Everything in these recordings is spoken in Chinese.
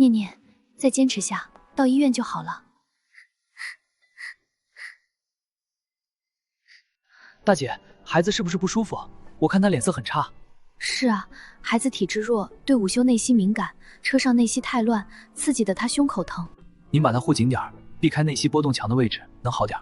念念，再坚持下，到医院就好了。大姐，孩子是不是不舒服？我看他脸色很差。是啊，孩子体质弱，对午休内息敏感，车上内息太乱，刺激得他胸口疼。您把他护紧点儿，避开内息波动强的位置，能好点。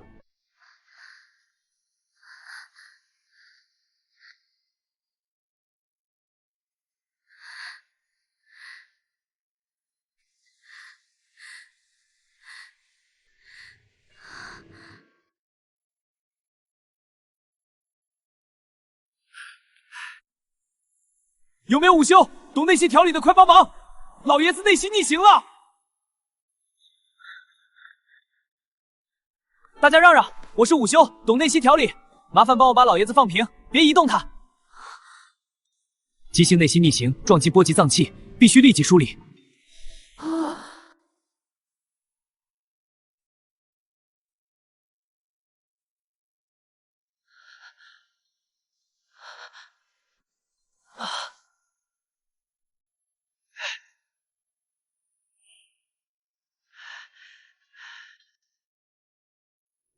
有没有午休？懂内息调理的快帮忙！老爷子内息逆行了！大家让让，我是午休，懂内息调理，麻烦帮我把老爷子放平，别移动他。急性内息逆行，撞击波及脏器，必须立即梳理。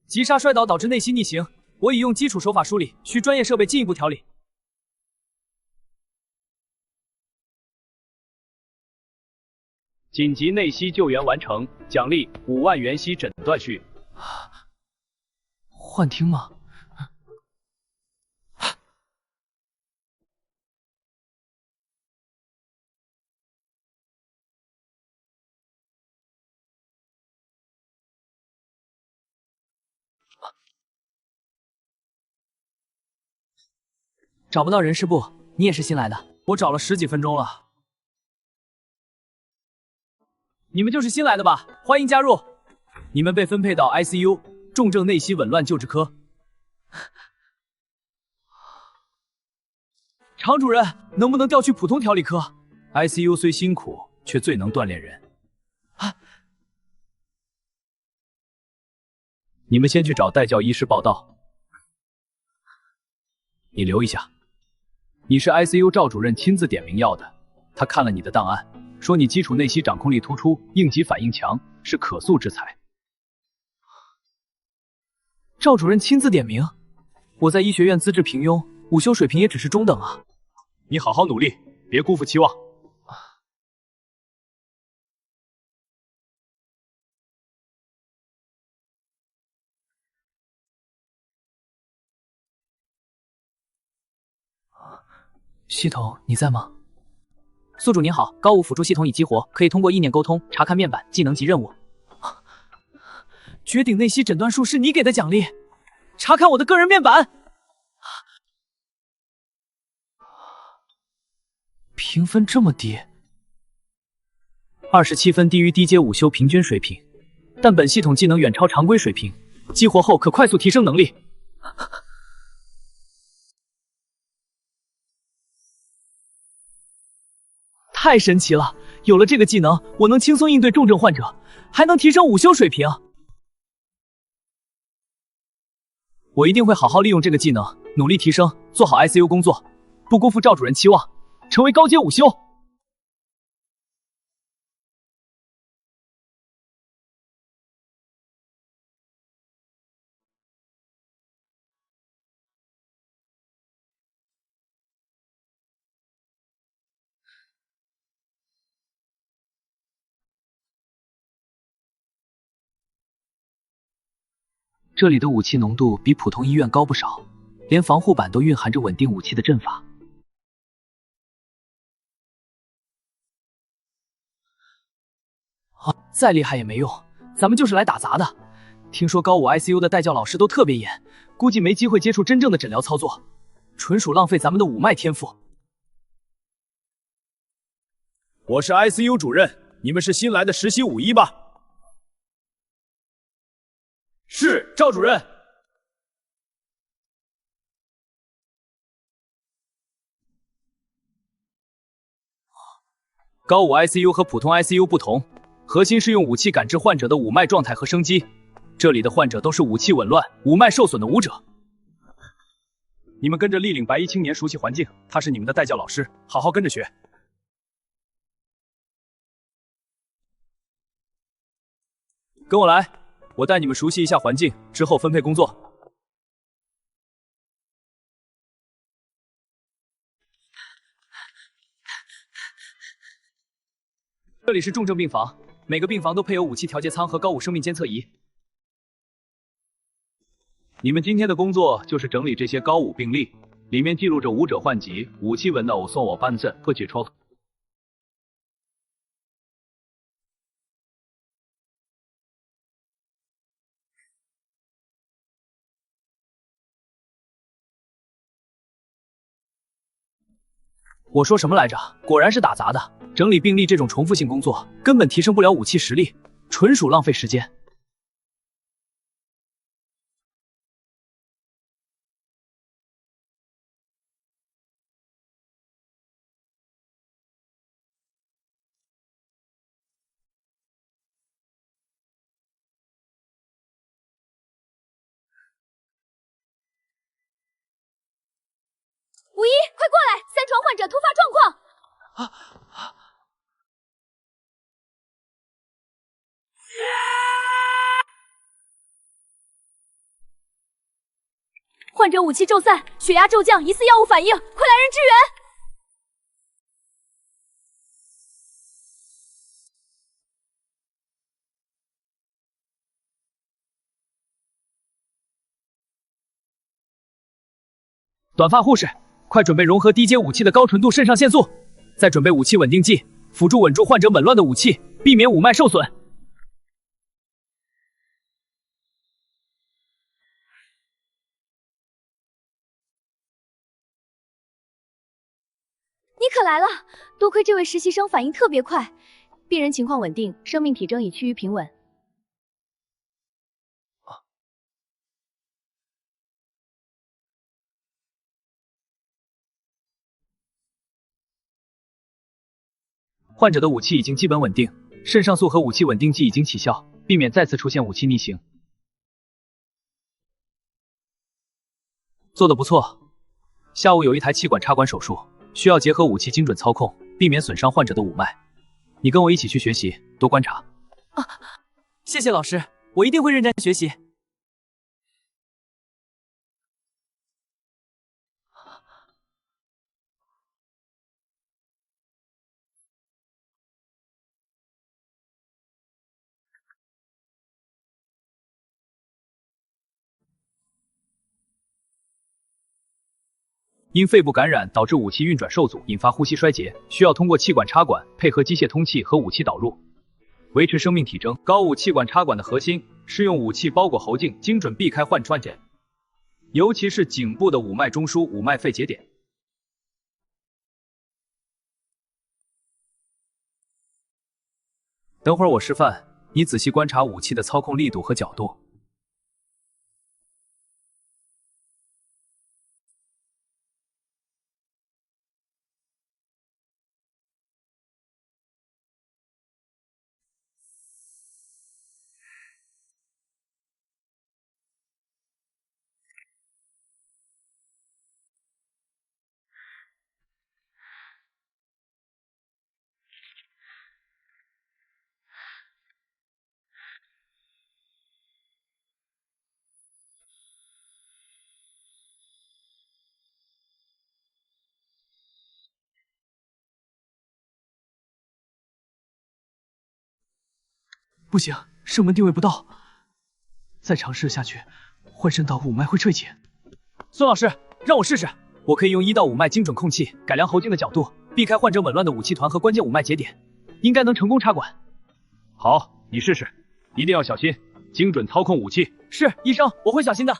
急刹摔倒导致内息逆行，我已用基础手法梳理，需专业设备进一步调理。紧急内息救援完成，奖励5万元息诊断序。幻听吗？找不到人事部，你也是新来的？我找了10几分钟了。你们就是新来的吧？欢迎加入。你们被分配到 ICU 重症内息紊乱救治科。常主任，能不能调去普通调理科 ？ICU 虽辛苦，却最能锻炼人。你们先去找带教医师报到。你留一下。你是 ICU 赵主任亲自点名要的，他看了你的档案，说你基础内息掌控力突出，应急反应强，是可塑之才。赵主任亲自点名，我在医学院资质平庸，午休水平也只是中等啊。你好好努力，别辜负期望。系统，你在吗？宿主您好，高武辅助系统已激活，可以通过意念沟通查看面板、技能及任务。绝顶内息诊断术是你给的奖励，查看我的个人面板。评分这么低，27分低于低阶午休平均水平，但本系统技能远超常规水平，激活后可快速提升能力。太神奇了！有了这个技能，我能轻松应对重症患者，还能提升午休水平。我一定会好好利用这个技能，努力提升，做好 ICU 工作，不辜负赵主任期望，成为高阶午休。这里的武器浓度比普通医院高不少，连防护板都蕴含着稳定武器的阵法。再厉害也没用，咱们就是来打杂的。听说高武 ICU 的带教老师都特别严，估计没机会接触真正的诊疗操作，纯属浪费咱们的五脉天赋。我是 ICU 主任，你们是新来的实习5医吧？是，赵主任。高武 ICU 和普通 ICU 不同，核心是用武器感知患者的五脉状态和生机。这里的患者都是武器紊乱、五脉受损的武者。你们跟着立领白衣青年熟悉环境，他是你们的带教老师，好好跟着学。跟我来，我带你们熟悉一下环境，之后分配工作。这里是重症病房，每个病房都配有武器调节舱和高武生命监测仪。你们今天的工作就是整理这些高武病例，里面记录着武者患疾、武器文的偶送我班子不起抽。我说什么来着？果然是打杂的。整理病例这种重复性工作，根本提升不了武器实力，纯属浪费时间。五一，快过来！三床患者突发状况。患者武器骤散，血压骤降，疑似药物反应，快来人支援！短发护士，快准备融合低阶武器的高纯度肾上腺素，再准备武器稳定剂，辅助稳住患者紊乱的武器，避免五脉受损。你可来了，多亏这位实习生反应特别快，病人情况稳定，生命体征已趋于平稳。患者的武器已经基本稳定，肾上素和武器稳定剂已经起效，避免再次出现武器逆行。做得不错。下午有一台气管插管手术，需要结合武器精准操控，避免损伤患者的五脉。你跟我一起去学习，多观察。谢谢老师，我一定会认真学习。因肺部感染导致武器运转受阻，引发呼吸衰竭，需要通过气管插管配合机械通气和武器导入，维持生命体征。高武气管插管的核心是用武器包裹喉镜，精准避开患者，尤其是颈部的五脉中枢、五脉肺节点。等会儿我示范，你仔细观察武器的操控力度和角度。不行，声门定位不到，再尝试下去，换声道五脉会坠解。孙老师，让我试试。我可以用1到5脉精准控气，改良喉镜的角度，避开患者紊乱的武器团和关键五脉节点，应该能成功插管。好，你试试，一定要小心，精准操控武器。是，医生，我会小心的。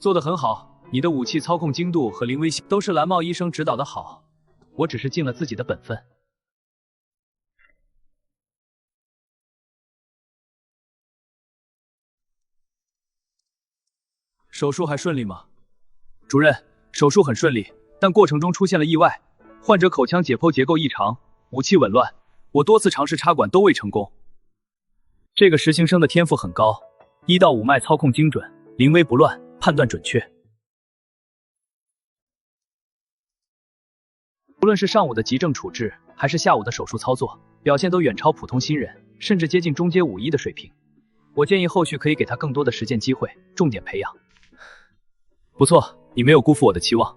做得很好，你的武器操控精度和临危性都是蓝帽医生指导的好。我只是尽了自己的本分。手术还顺利吗？主任，手术很顺利，但过程中出现了意外，患者口腔解剖结构异常，武器紊乱，我多次尝试插管都未成功。这个实习生的天赋很高，1到5脉操控精准，临危不乱，判断准确。无论是上午的急症处置，还是下午的手术操作，表现都远超普通新人，甚至接近中阶武医的水平。我建议后续可以给他更多的实践机会，重点培养。不错，你没有辜负我的期望。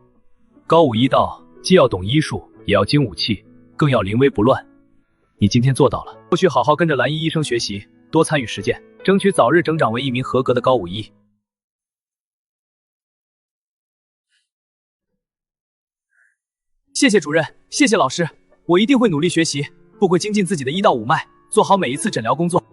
高武医道既要懂医术，也要精武器，更要临危不乱。你今天做到了，后续好好跟着蓝衣医生学习，多参与实践，争取早日成长为一名合格的高武医。谢谢主任，谢谢老师，我一定会努力学习，不会精进自己的1到5脉，做好每一次诊疗工作。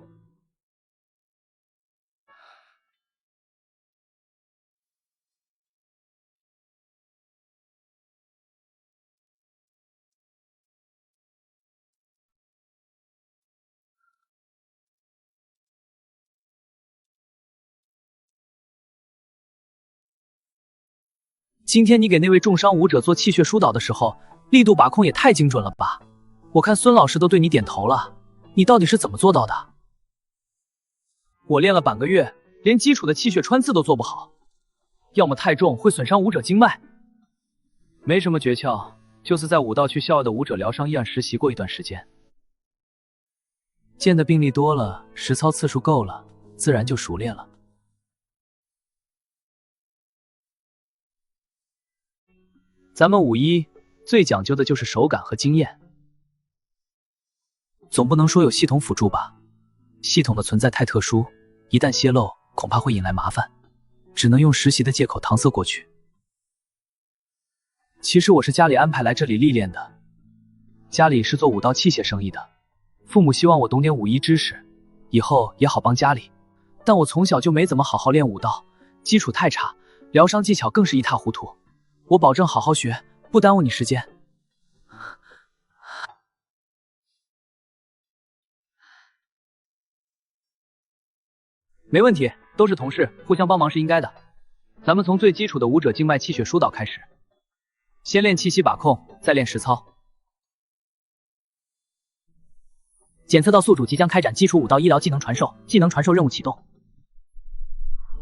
今天你给那位重伤武者做气血疏导的时候，力度把控也太精准了吧？我看孙老师都对你点头了，你到底是怎么做到的？我练了半个月，连基础的气血穿刺都做不好，要么太重会损伤武者经脉。没什么诀窍，就是在武道区校外的武者疗伤医院实习过一段时间，见的病例多了，实操次数够了，自然就熟练了。咱们武医最讲究的就是手感和经验，总不能说有系统辅助吧？系统的存在太特殊，一旦泄露，恐怕会引来麻烦，只能用实习的借口搪塞过去。其实我是家里安排来这里历练的，家里是做武道器械生意的，父母希望我懂点武医知识，以后也好帮家里。但我从小就没怎么好好练武道，基础太差，疗伤技巧更是一塌糊涂。我保证好好学，不耽误你时间。没问题，都是同事，互相帮忙是应该的。咱们从最基础的武者经脉气血疏导开始，先练气息把控，再练实操。检测到宿主即将开展基础武道医疗技能传授，技能传授任务启动。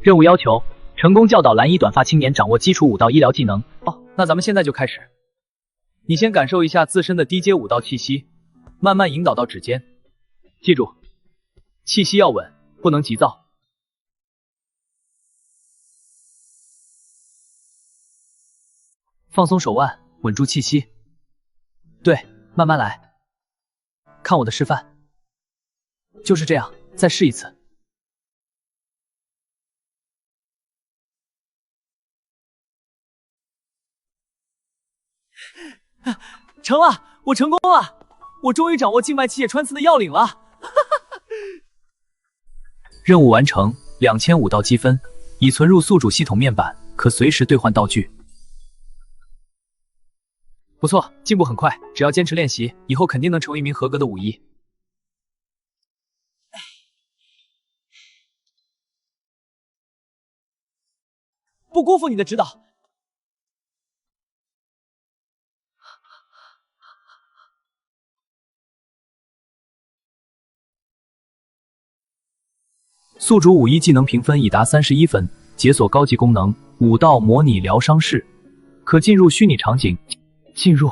任务要求：成功教导蓝衣短发青年掌握基础武道医疗技能。那咱们现在就开始。你先感受一下自身的低阶武道气息，慢慢引导到指尖。记住，气息要稳，不能急躁。放松手腕，稳住气息。对，慢慢来。看我的示范。就是这样，再试一次。成了，我成功了！我终于掌握静脉气血穿刺的要领了！任务完成，2000武道积分已存入宿主系统面板，可随时兑换道具。不错，进步很快，只要坚持练习，以后肯定能成为一名合格的武医。不辜负你的指导。宿主武医技能评分已达31分，解锁高级功能武道模拟疗伤室，可进入虚拟场景。进入。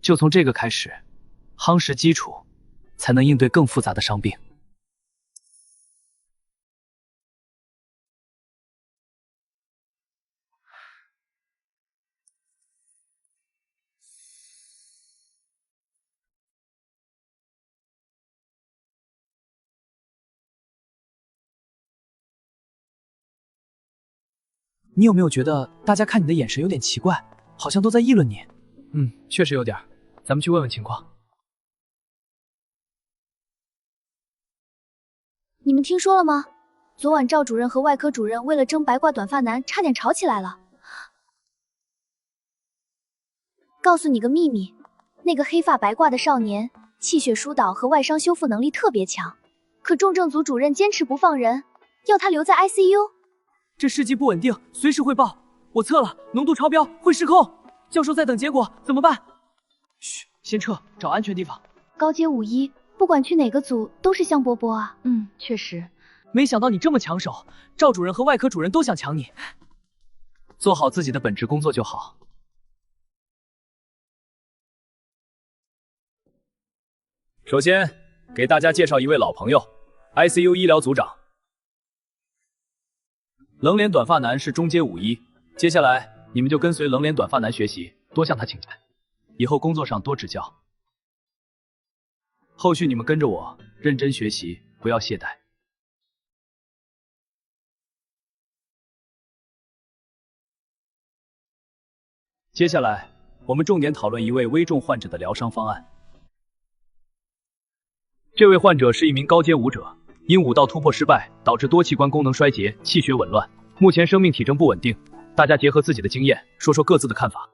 就从这个开始，夯实基础，才能应对更复杂的伤病。你有没有觉得大家看你的眼神有点奇怪，好像都在议论你？确实有点，咱们去问问情况。你们听说了吗？昨晚赵主任和外科主任为了争白褂短发男，差点吵起来了。告诉你个秘密，那个黑发白褂的少年，气血疏导和外伤修复能力特别强，可重症组主任坚持不放人，要他留在 ICU。这试剂不稳定，随时汇报。我测了，浓度超标，会失控。教授在等结果，怎么办？嘘，先撤，找安全地方。高阶51，不管去哪个组都是香饽饽啊。确实。没想到你这么抢手，赵主任和外科主任都想抢你。做好自己的本职工作就好。首先，给大家介绍一位老朋友 ，ICU 医疗组长。冷脸短发男是中阶51，接下来你们就跟随冷脸短发男学习，多向他请教，以后工作上多指教。后续你们跟着我，认真学习，不要懈怠。接下来，我们重点讨论一位危重患者的疗伤方案。这位患者是一名高阶武者，因武道突破失败，导致多器官功能衰竭，气血紊乱，目前生命体征不稳定。大家结合自己的经验，说说各自的看法。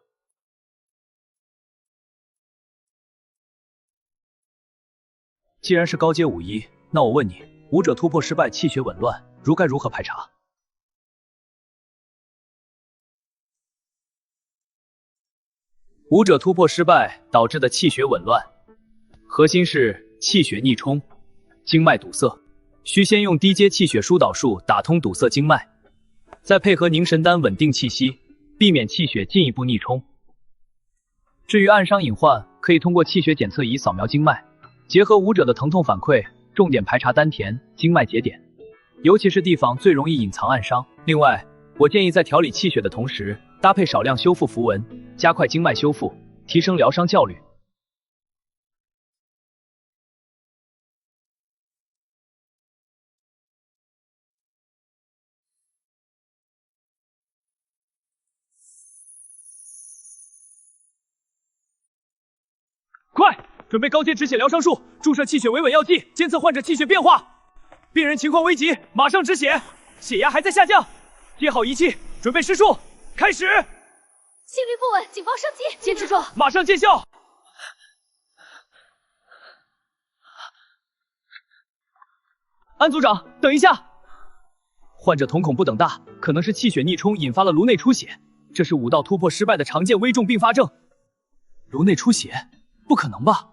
既然是高阶51，那我问你，武者突破失败，气血紊乱，该如何排查？武者突破失败导致的气血紊乱，核心是气血逆冲，经脉堵塞，需先用低阶气血疏导术打通堵塞经脉，再配合凝神丹稳定气息，避免气血进一步逆冲。至于暗伤隐患，可以通过气血检测仪扫描经脉，结合武者的疼痛反馈，重点排查丹田、经脉节点，尤其是地方最容易隐藏暗伤。另外，我建议在调理气血的同时，搭配少量修复符文，加快经脉修复，提升疗伤效率。快，准备高阶止血疗伤术，注射气血维稳药剂，监测患者气血变化。病人情况危急，马上止血，血压还在下降。接好仪器，准备施术，开始。心率不稳，警报升级，坚持住，马上见效。安组长，等一下。患者瞳孔不等大，可能是气血逆冲引发了颅内出血，这是武道突破失败的常见危重并发症。颅内出血？不可能吧？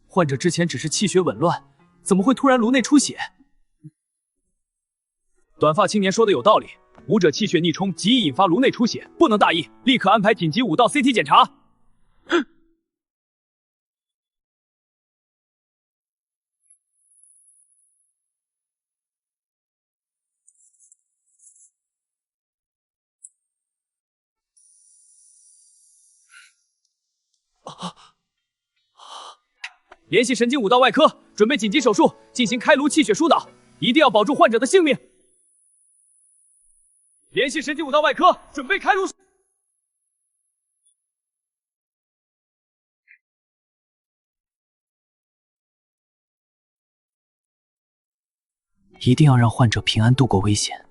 患者之前只是气血紊乱，怎么会突然颅内出血？短发青年说的有道理，武者气血逆冲极易引发颅内出血，不能大意，立刻安排紧急武道 CT 检查。联系神经武道外科，准备紧急手术，进行开颅气血疏导，一定要保住患者的性命。联系神经武道外科，准备开颅。一定要让患者平安度过危险。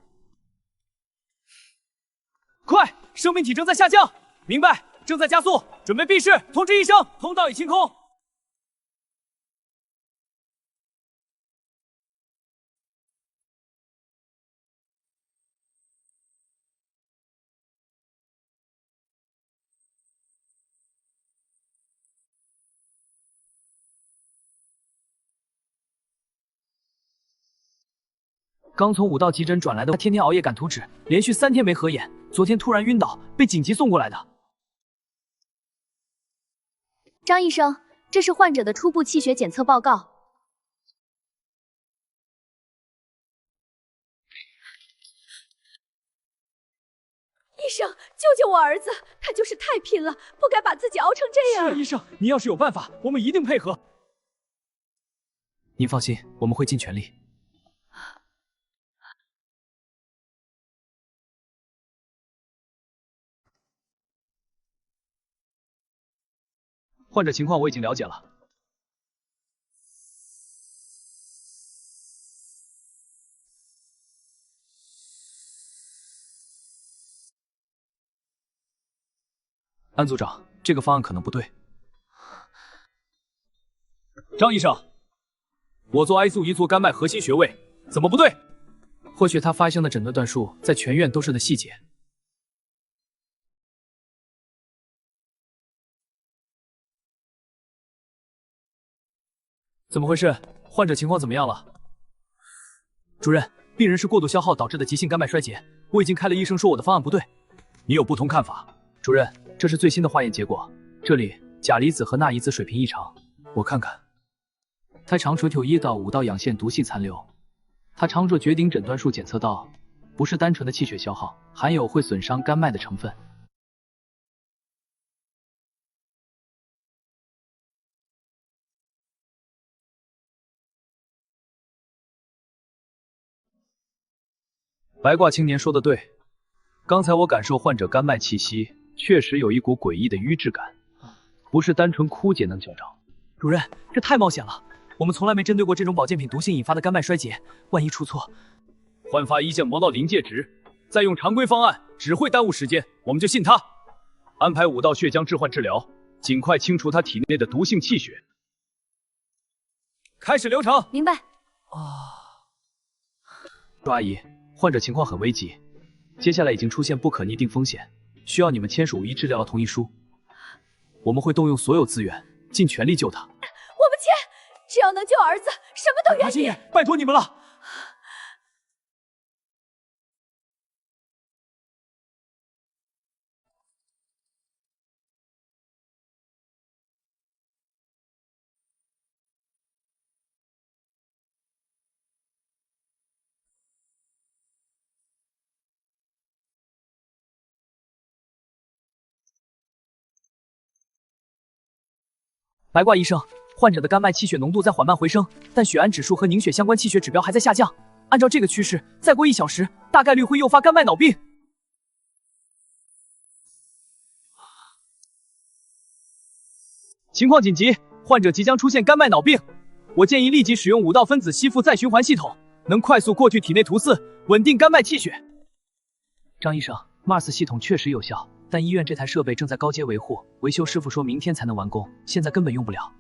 快，生命体征在下降，明白，正在加速，准备闭室，通知医生，通道已清空。刚从武道急诊转来的，他天天熬夜赶图纸，连续3天没合眼，昨天突然晕倒，被紧急送过来的。张医生，这是患者的初步气血检测报告。医生，救救我儿子！他就是太拼了，不该把自己熬成这样。是啊，医生，您要是有办法，我们一定配合。您放心，我们会尽全力。患者情况我已经了解了。安组长，这个方案可能不对。张医生，我做 ICU 做肝脉核心穴位，怎么不对？或许他发生的诊断段数在全院都是的细节。怎么回事？患者情况怎么样了？主任，病人是过度消耗导致的急性肝脉衰竭，我已经开了医生说我的方案不对。你有不同看法？主任，这是最新的化验结果，这里钾离子和钠离子水平异常，我看看。他肠垂球1到5道氧腺毒性残留，他肠浊绝顶诊断数检测到不是单纯的气血消耗，含有会损伤肝脉的成分。白卦青年说的对，刚才我感受患者肝脉气息，确实有一股诡异的瘀滞感，不是单纯枯竭能矫正。主任，这太冒险了，我们从来没针对过这种保健品毒性引发的肝脉衰竭，万一出错，焕发一剑磨到临界值，再用常规方案只会耽误时间，我们就信他。安排5道血浆置换治疗，尽快清除他体内的毒性气血。开始流程。明白。朱阿姨，患者情况很危急，接下来已经出现不可逆定风险，需要你们签署无医治疗的同意书。我们会动用所有资源，尽全力救他。我们签，只要能救儿子，什么都愿意。拜托你们了。白卦医生，患者的肝脉气血浓度在缓慢回升，但血氨指数和凝血相关气血指标还在下降。按照这个趋势，再过1小时，大概率会诱发肝脉脑病。情况紧急，患者即将出现肝脉脑病，我建议立即使用5道分子吸附再循环系统，能快速过去体内涂刺，稳定肝脉气血。张医生 ，Mars 系统确实有效。但医院这台设备正在高阶维护，维修师傅说明天才能完工，现在根本用不了。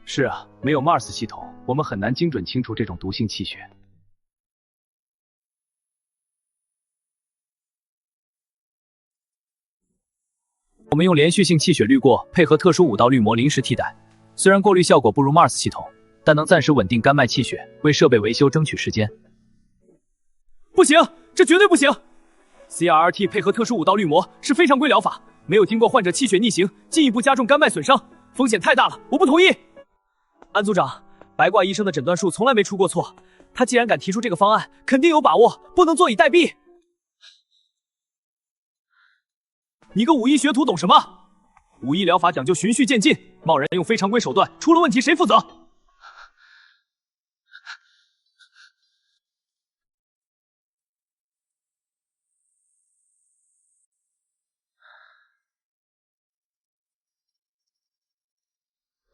是啊，没有 Mars 系统，我们很难精准清除这种毒性气血。我们用连续性气血滤过，配合特殊5道滤膜临时替代。虽然过滤效果不如 Mars 系统，但能暂时稳定肝脉气血，为设备维修争取时间。不行，这绝对不行！ CRRT 配合特殊5道滤膜是非常规疗法，没有经过患者气血逆行，进一步加重肝脉损伤，风险太大了，我不同意。安组长，白卦医生的诊断数从来没出过错，他既然敢提出这个方案，肯定有把握，不能坐以待毙。你个5医学徒懂什么？5医疗法讲究循序渐进，贸然用非常规手段，出了问题谁负责？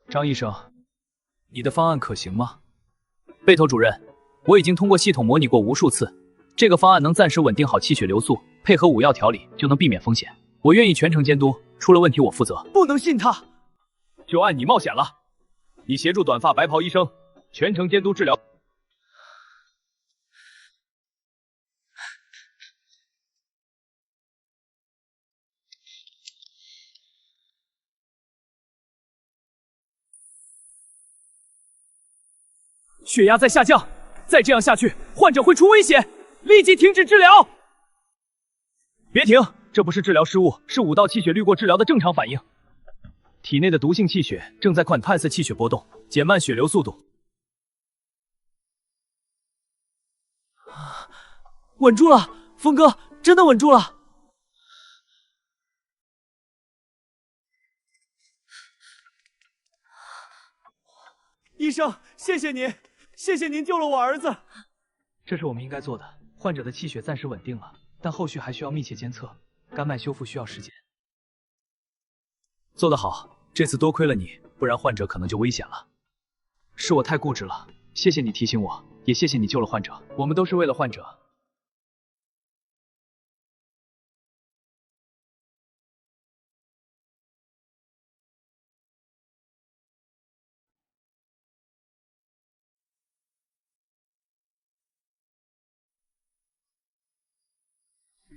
张医生，你的方案可行吗？贝头主任，我已经通过系统模拟过无数次，这个方案能暂时稳定好气血流速，配合5药调理就能避免风险。我愿意全程监督，出了问题我负责。不能信他，就按你冒险了。你协助短发白袍医生全程监督治疗。血压在下降，再这样下去，患者会出危险，立即停止治疗。别停，这不是治疗失误，是5道气血滤过治疗的正常反应。体内的毒性气血正在快探测气血波动，减慢血流速度。稳住了，峰哥，真的稳住了。医生，谢谢您，谢谢您救了我儿子。这是我们应该做的。患者的气血暂时稳定了，但后续还需要密切监测，肝脉修复需要时间。做得好，这次多亏了你，不然患者可能就危险了。是我太固执了，谢谢你提醒我，也谢谢你救了患者，我们都是为了患者。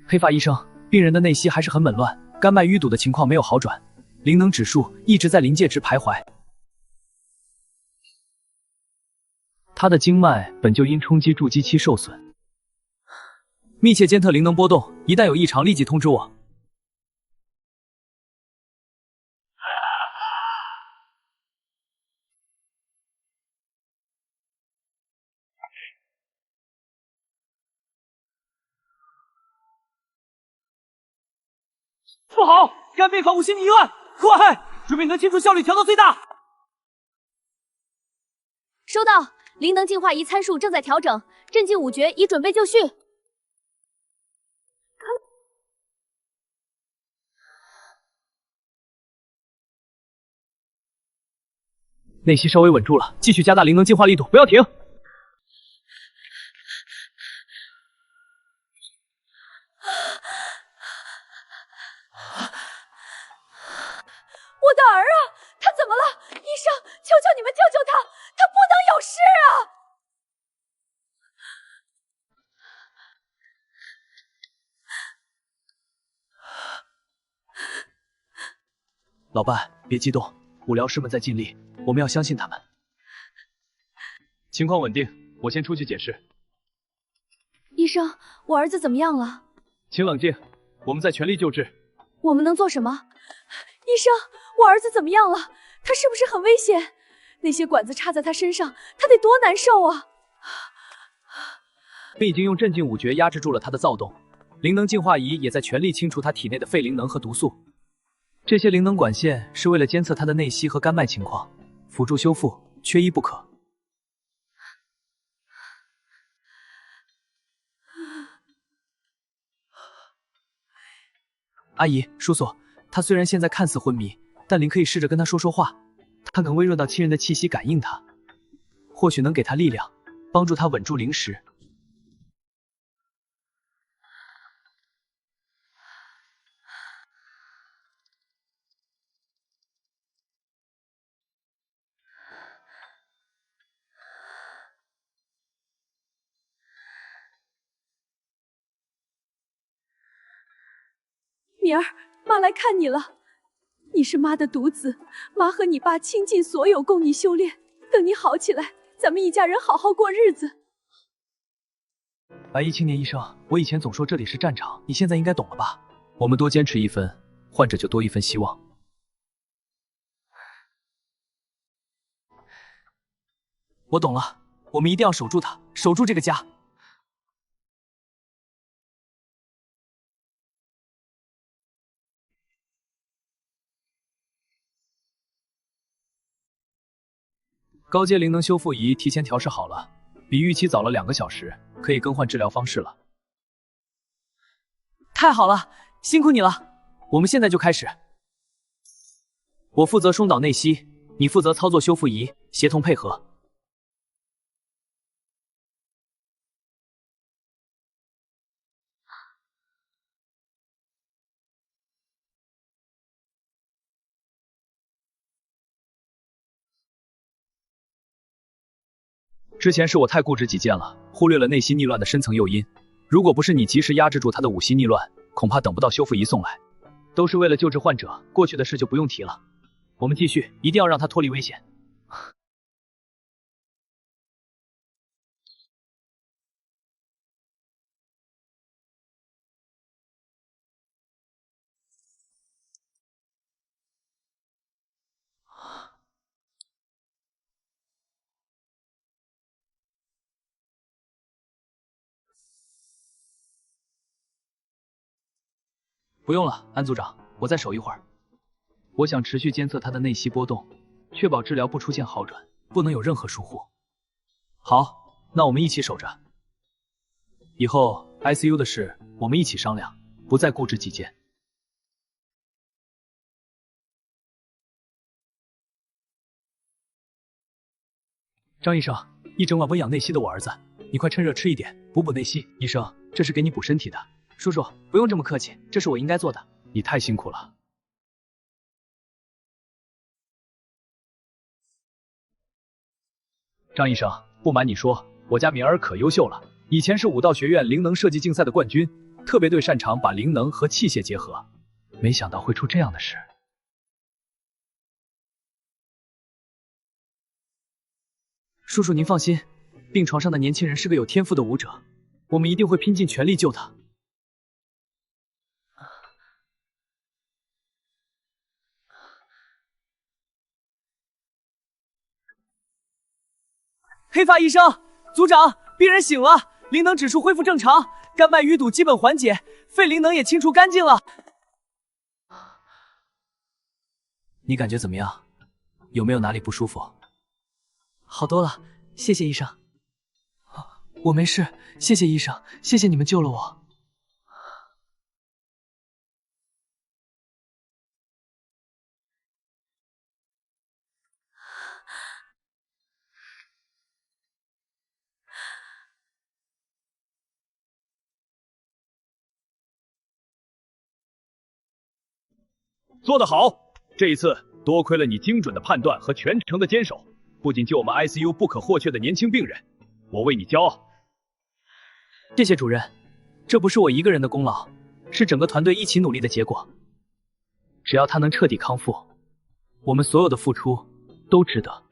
黑发医生，病人的内息还是很紊乱，肝脉淤堵的情况没有好转，灵能指数一直在临界值徘徊。他的经脉本就因冲击筑基期受损，密切监测灵能波动，一旦有异常立即通知我。不好，肝病房5星迷乱，快，准备能清除效率调到最大。收到，灵能净化仪参数正在调整，镇静五诀已准备就绪。内息稍微稳住了，继续加大灵能净化力度，不要停。我的儿啊，他怎么了？医生，求求你们救救他，他不能有事啊！老伴，别激动，五疗师们在尽力，我们要相信他们。情况稳定，我先出去解释。医生，我儿子怎么样了？请冷静，我们在全力救治。我们能做什么？医生，我儿子怎么样了？他是不是很危险？那些管子插在他身上，他得多难受啊！我已经用镇静五诀压制住了他的躁动，灵能净化仪也在全力清除他体内的废灵能和毒素。这些灵能管线是为了监测他的内息和肝脉情况，辅助修复，缺一不可。阿姨、叔叔，他虽然现在看似昏迷，但您可以试着跟他说说话，他能微弱到亲人的气息感应他，或许能给他力量，帮助他稳住灵石。明儿，妈来看你了。你是妈的独子，妈和你爸倾尽所有供你修炼，等你好起来，咱们一家人好好过日子。白衣青年医生，我以前总说这里是战场，你现在应该懂了吧？我们多坚持一分，患者就多一分希望。我懂了，我们一定要守住他，守住这个家。高阶灵能修复仪提前调试好了，比预期早了2个小时，可以更换治疗方式了。太好了，辛苦你了！我们现在就开始。我负责疏导内息，你负责操作修复仪，协同配合。之前是我太固执己见了，忽略了内息逆乱的深层诱因。如果不是你及时压制住他的5息逆乱，恐怕等不到修复仪送来。都是为了救治患者，过去的事就不用提了。我们继续，一定要让他脱离危险。不用了，安组长，我再守一会儿。我想持续监测他的内息波动，确保治疗不出现好转，不能有任何疏忽。好，那我们一起守着。以后 ICU 的事我们一起商量，不再固执己见。张医生，一整晚温养内息的我儿子，你快趁热吃一点，补补内息。医生，这是给你补身体的。叔叔，不用这么客气，这是我应该做的。你太辛苦了。张医生，不瞒你说，我家敏儿可优秀了，以前是武道学院灵能设计竞赛的冠军，特别对擅长把灵能和器械结合，没想到会出这样的事。叔叔您放心，病床上的年轻人是个有天赋的武者，我们一定会拼尽全力救他。黑发医生，组长，病人醒了，灵能指数恢复正常，肝脉淤堵基本缓解，肺灵能也清除干净了。你感觉怎么样？有没有哪里不舒服？好多了，谢谢医生。我没事，谢谢医生，谢谢你们救了我。做得好！这一次多亏了你精准的判断和全程的坚守，不仅救我们 ICU 不可或缺的年轻病人，我为你骄傲。谢谢主任，这不是我一个人的功劳，是整个团队一起努力的结果。只要他能彻底康复，我们所有的付出都值得。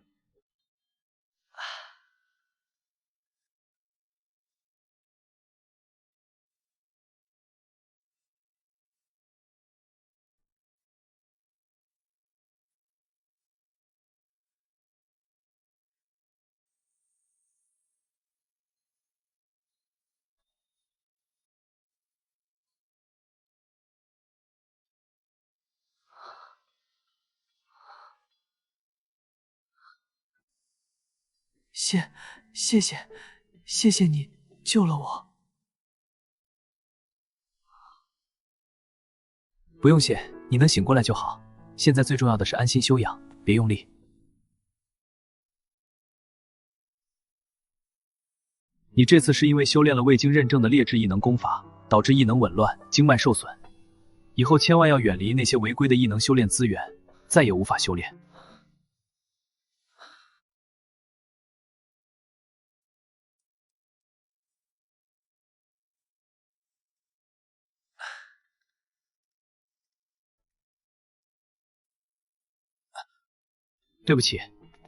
谢谢你救了我。不用谢，你能醒过来就好。现在最重要的是安心休养，别用力。你这次是因为修炼了未经认证的劣质异能功法，导致异能紊乱，经脉受损。以后千万要远离那些违规的异能修炼资源，再也无法修炼。对不起，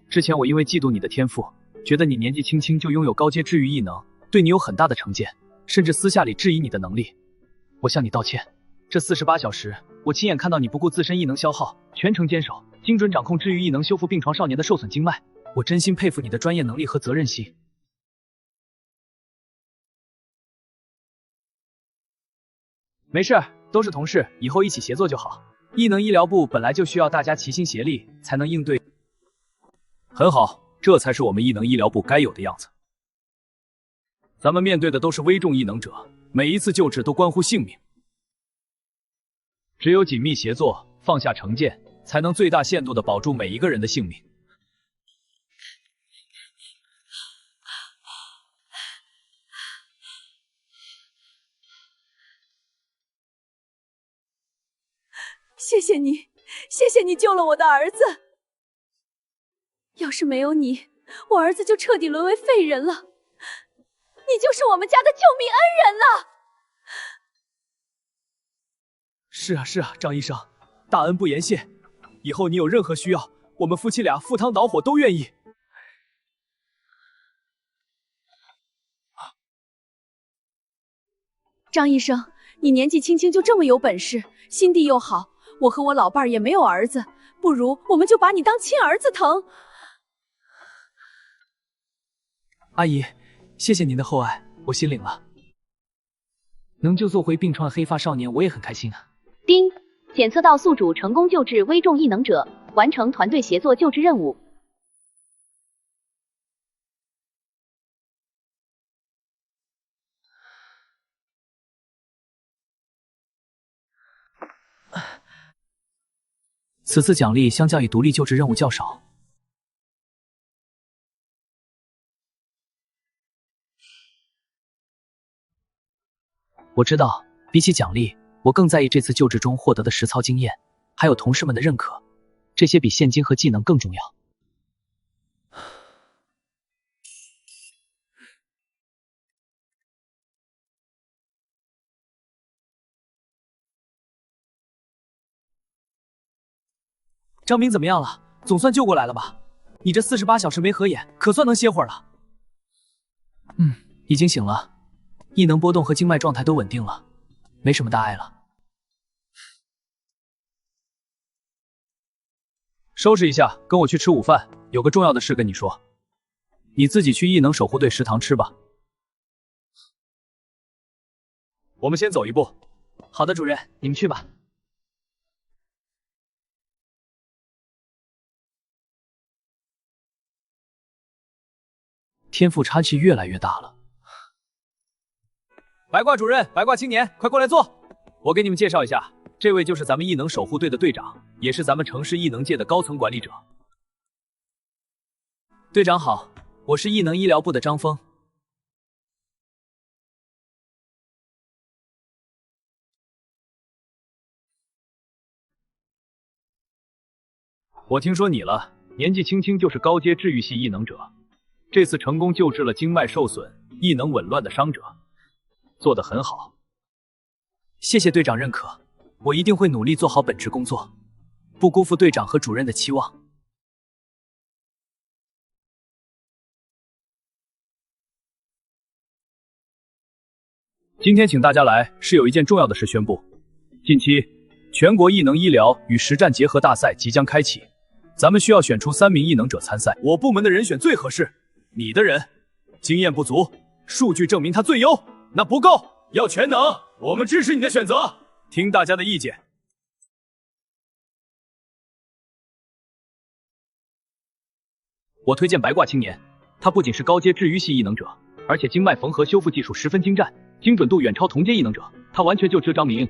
之前我因为嫉妒你的天赋，觉得你年纪轻轻就拥有高阶治愈异能，对你有很大的成见，甚至私下里质疑你的能力。我向你道歉。这48小时，我亲眼看到你不顾自身异能消耗，全程坚守，精准掌控治愈异能，修复病床少年的受损经脉。我真心佩服你的专业能力和责任心。没事，都是同事，以后一起协作就好。异能医疗部本来就需要大家齐心协力，才能应对。很好，这才是我们异能医疗部该有的样子。咱们面对的都是危重异能者，每一次救治都关乎性命。只有紧密协作，放下成见，才能最大限度地保住每一个人的性命。谢谢你，谢谢你救了我的儿子。要是没有你，我儿子就彻底沦为废人了。你就是我们家的救命恩人了。是啊，张医生，大恩不言谢。以后你有任何需要，我们夫妻俩赴汤蹈火都愿意。张医生，你年纪轻轻就这么有本事，心地又好，我和我老伴儿也没有儿子，不如我们就把你当亲儿子疼。阿姨，谢谢您的厚爱，我心领了。能救做回病床的黑发少年，我也很开心啊。丁，检测到宿主成功救治危重异能者，完成团队协作救治任务。此次奖励相较于独立救治任务较少。我知道，比起奖励，我更在意这次救治中获得的实操经验，还有同事们的认可，这些比现金和技能更重要。张明怎么样了？总算救过来了吧？你这48小时没合眼，可算能歇会儿了。已经醒了，异能波动和经脉状态都稳定了，没什么大碍了。收拾一下，跟我去吃午饭，有个重要的事跟你说。你自己去异能守护队食堂吃吧。我们先走一步。好的，主任，你们去吧。天赋差距越来越大了。白挂主任，白挂青年，快过来坐。我给你们介绍一下，这位就是咱们异能守护队的队长，也是咱们城市异能界的高层管理者。队长好，我是异能医疗部的张峰。我听说你了，年纪轻轻就是高阶治愈系异能者，这次成功救治了经脉受损、异能紊乱的伤者，做得很好。谢谢队长认可，我一定会努力做好本职工作，不辜负队长和主任的期望。今天请大家来是有一件重要的事宣布，近期全国异能医疗与实战结合大赛即将开启，咱们需要选出3名异能者参赛，我部门的人选最合适，你的人经验不足，数据证明他最优，那不够，要全能，我们支持你的选择，听大家的意见。我推荐白挂青年，他不仅是高阶治愈系异能者，而且经脉缝合修复技术十分精湛，精准度远超同阶异能者，他完全就知张明。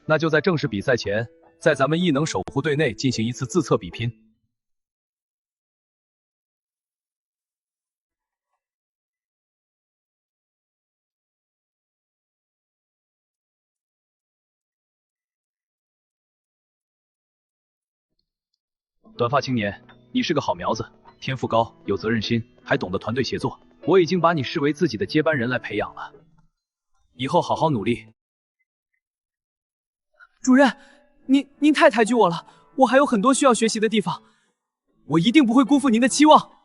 那就在正式比赛前，在咱们异能守护队内进行一次自测比拼。短发青年，你是个好苗子，天赋高，有责任心，还懂得团队协作。我已经把你视为自己的接班人来培养了，以后好好努力。主任，您太抬举我了，我还有很多需要学习的地方，我一定不会辜负您的期望。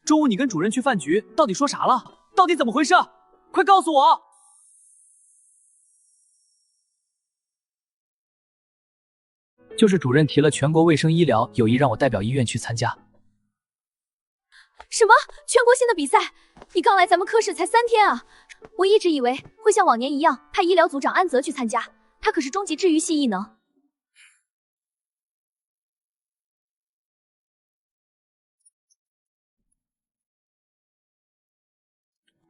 中午你跟主任去饭局，到底说啥了？到底怎么回事？快告诉我！就是主任提了全国卫生医疗，有意让我代表医院去参加。什么？全国性的比赛？你刚来咱们科室才3天啊！我一直以为会像往年一样派医疗组长安泽去参加，他可是终极治愈系异能。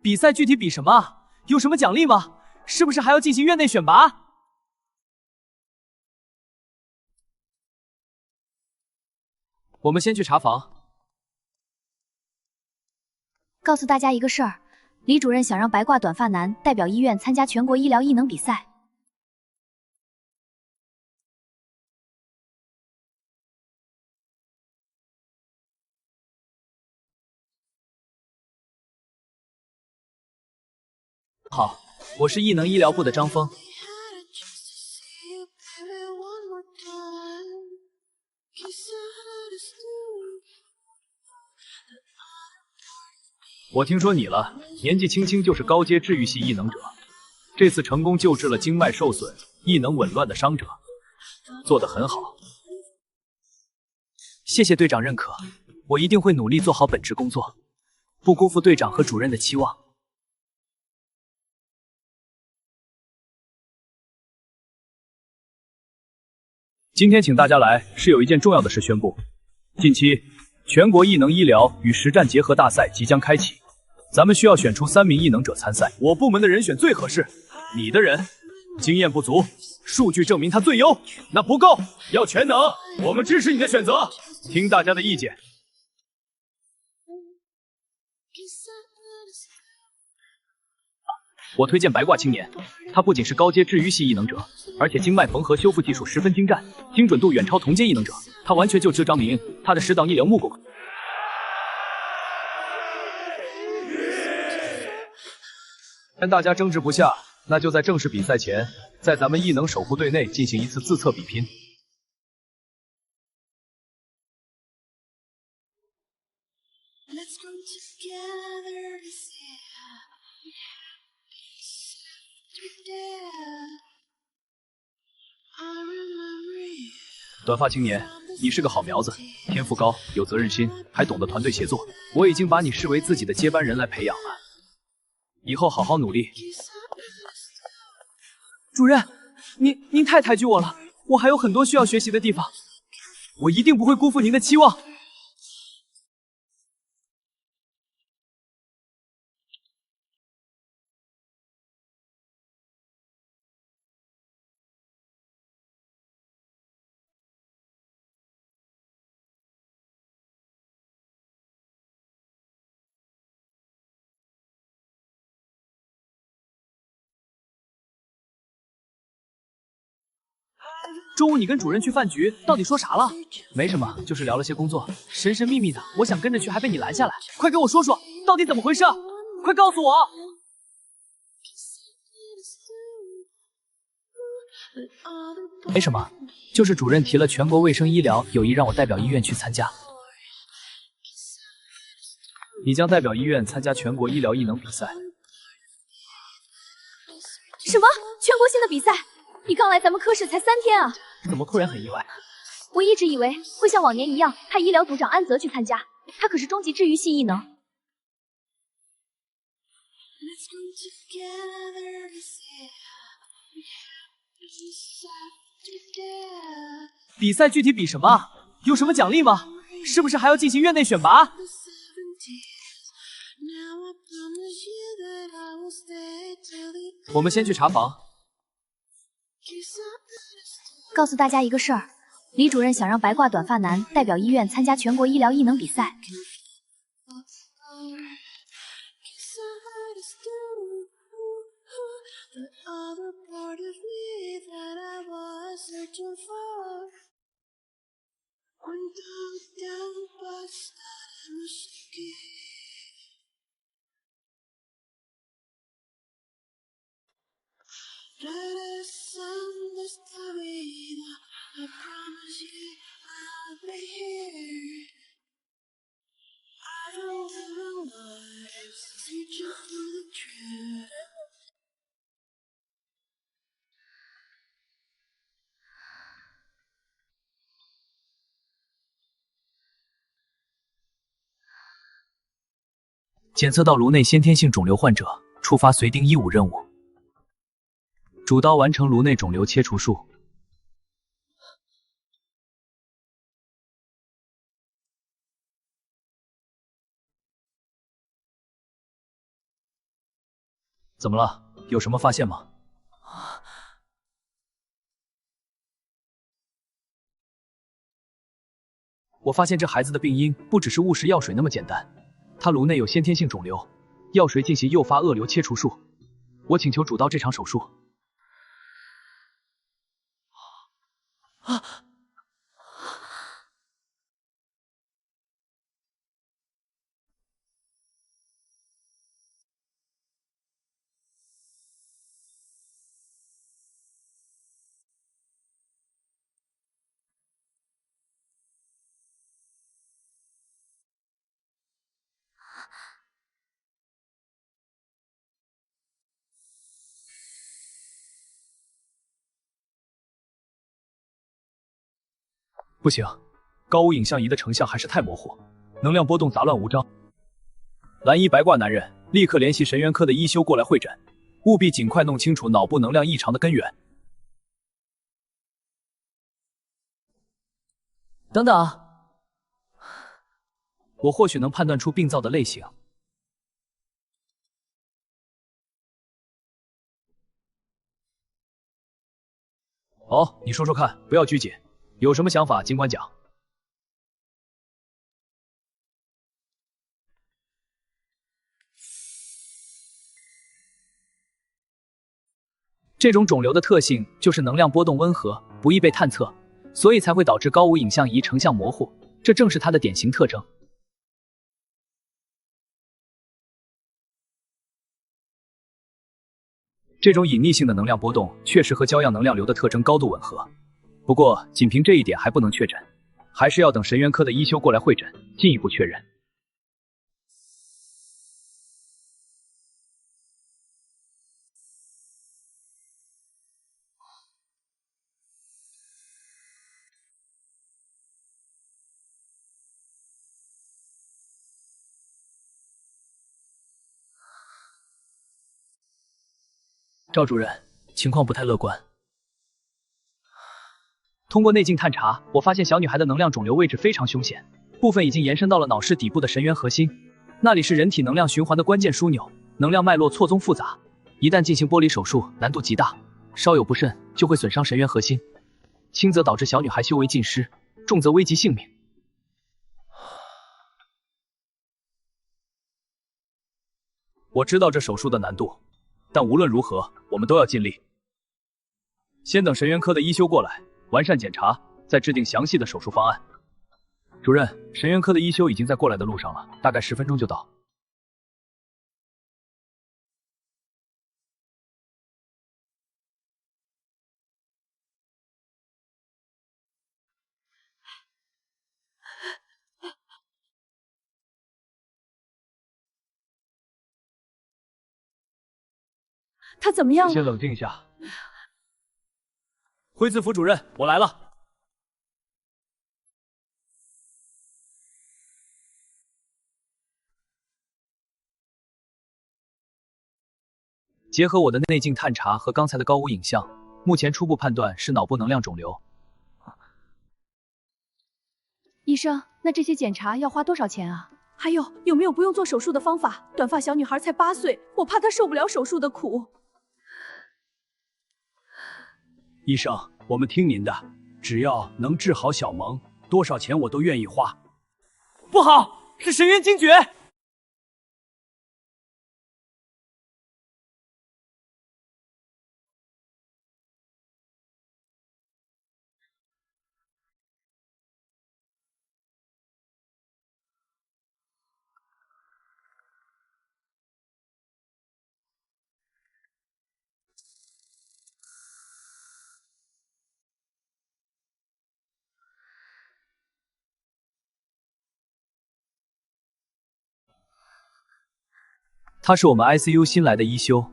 比赛具体比什么？有什么奖励吗？是不是还要进行院内选拔？我们先去查房。告诉大家一个事儿，李主任想让白挂短发男代表医院参加全国医疗异能比赛。好，我是异能医疗部的张峰。我听说你了，年纪轻轻就是高阶治愈系异能者，这次成功救治了经脉受损、异能紊乱的伤者，做得很好。谢谢队长认可，我一定会努力做好本职工作，不辜负队长和主任的期望。今天请大家来是有一件重要的事宣布，近期全国异能医疗与实战结合大赛即将开启，咱们需要选出3名异能者参赛。我部门的人选最合适，你的人经验不足，数据证明他最优，那不够，要全能。我们支持你的选择，听大家的意见。我推荐白挂青年，他不仅是高阶治愈系异能者，而且经脉缝合修复技术十分精湛，精准度远超同阶异能者。他完全就知张明，他的10档一流木果。见大家争执不下，那就在正式比赛前，在咱们异能守护队内进行一次自测比拼。短发青年，你是个好苗子，天赋高，有责任心，还懂得团队协作。我已经把你视为自己的接班人来培养了，以后好好努力。主任，您太抬举我了，我还有很多需要学习的地方，我一定不会辜负您的期望。中午你跟主任去饭局，到底说啥了？没什么，就是聊了些工作，神神秘秘的。我想跟着去，还被你拦下来。快跟我说说，到底怎么回事？快告诉我！没什么，就是主任提了全国卫生医疗，有意让我代表医院去参加。你将代表医院参加全国医疗异能比赛。什么？全国性的比赛？你刚来咱们科室才3天啊！怎么突然很意外？我一直以为会像往年一样派医疗组长安泽去参加，他可是终极治愈系异能。比赛具体比什么？有什么奖励吗？是不是还要进行院内选拔？我们先去查房。告诉大家一个事儿，李主任想让白褂短发男代表医院参加全国医疗异能比赛。检测到颅内先天性肿瘤患者，触发随丁1-5任务。主刀完成颅内肿瘤切除术。怎么了？有什么发现吗？我发现这孩子的病因不只是误食药水那么简单。他颅内有先天性肿瘤，药水进行诱发恶瘤切除术。我请求主刀这场手术。不行，高无影像仪的成像还是太模糊，能量波动杂乱无章。蓝衣白褂男人，立刻联系神元科的医修过来会诊，务必尽快弄清楚脑部能量异常的根源。等等，我或许能判断出病灶的类型。好，你说说看，不要拘谨，有什么想法尽管讲。这种肿瘤的特性就是能量波动温和，不易被探测，所以才会导致高无影像仪成像模糊，这正是它的典型特征。这种隐匿性的能量波动确实和胶样能量流的特征高度吻合，不过仅凭这一点还不能确诊，还是要等神元科的医修过来会诊，进一步确认。赵主任，情况不太乐观。通过内镜探查，我发现小女孩的能量肿瘤位置非常凶险，部分已经延伸到了脑室底部的神元核心，那里是人体能量循环的关键枢纽，能量脉络错综复杂，一旦进行剥离手术，难度极大，稍有不慎就会损伤神元核心，轻则导致小女孩修为尽失，重则危及性命。我知道这手术的难度，但无论如何，我们都要尽力。先等神元科的医修过来，完善检查，再制定详细的手术方案。主任，神元科的医修已经在过来的路上了，大概10分钟就到。他怎么样了？先冷静一下。灰子府主任，我来了。结合我的内镜探查和刚才的高无影像，目前初步判断是脑部能量肿瘤。医生，那这些检查要花多少钱啊？还有没有不用做手术的方法？短发小女孩才8岁，我怕她受不了手术的苦。医生，我们听您的，只要能治好小萌，多少钱我都愿意花。不好，是神元惊厥！他是我们 ICU 新来的医修，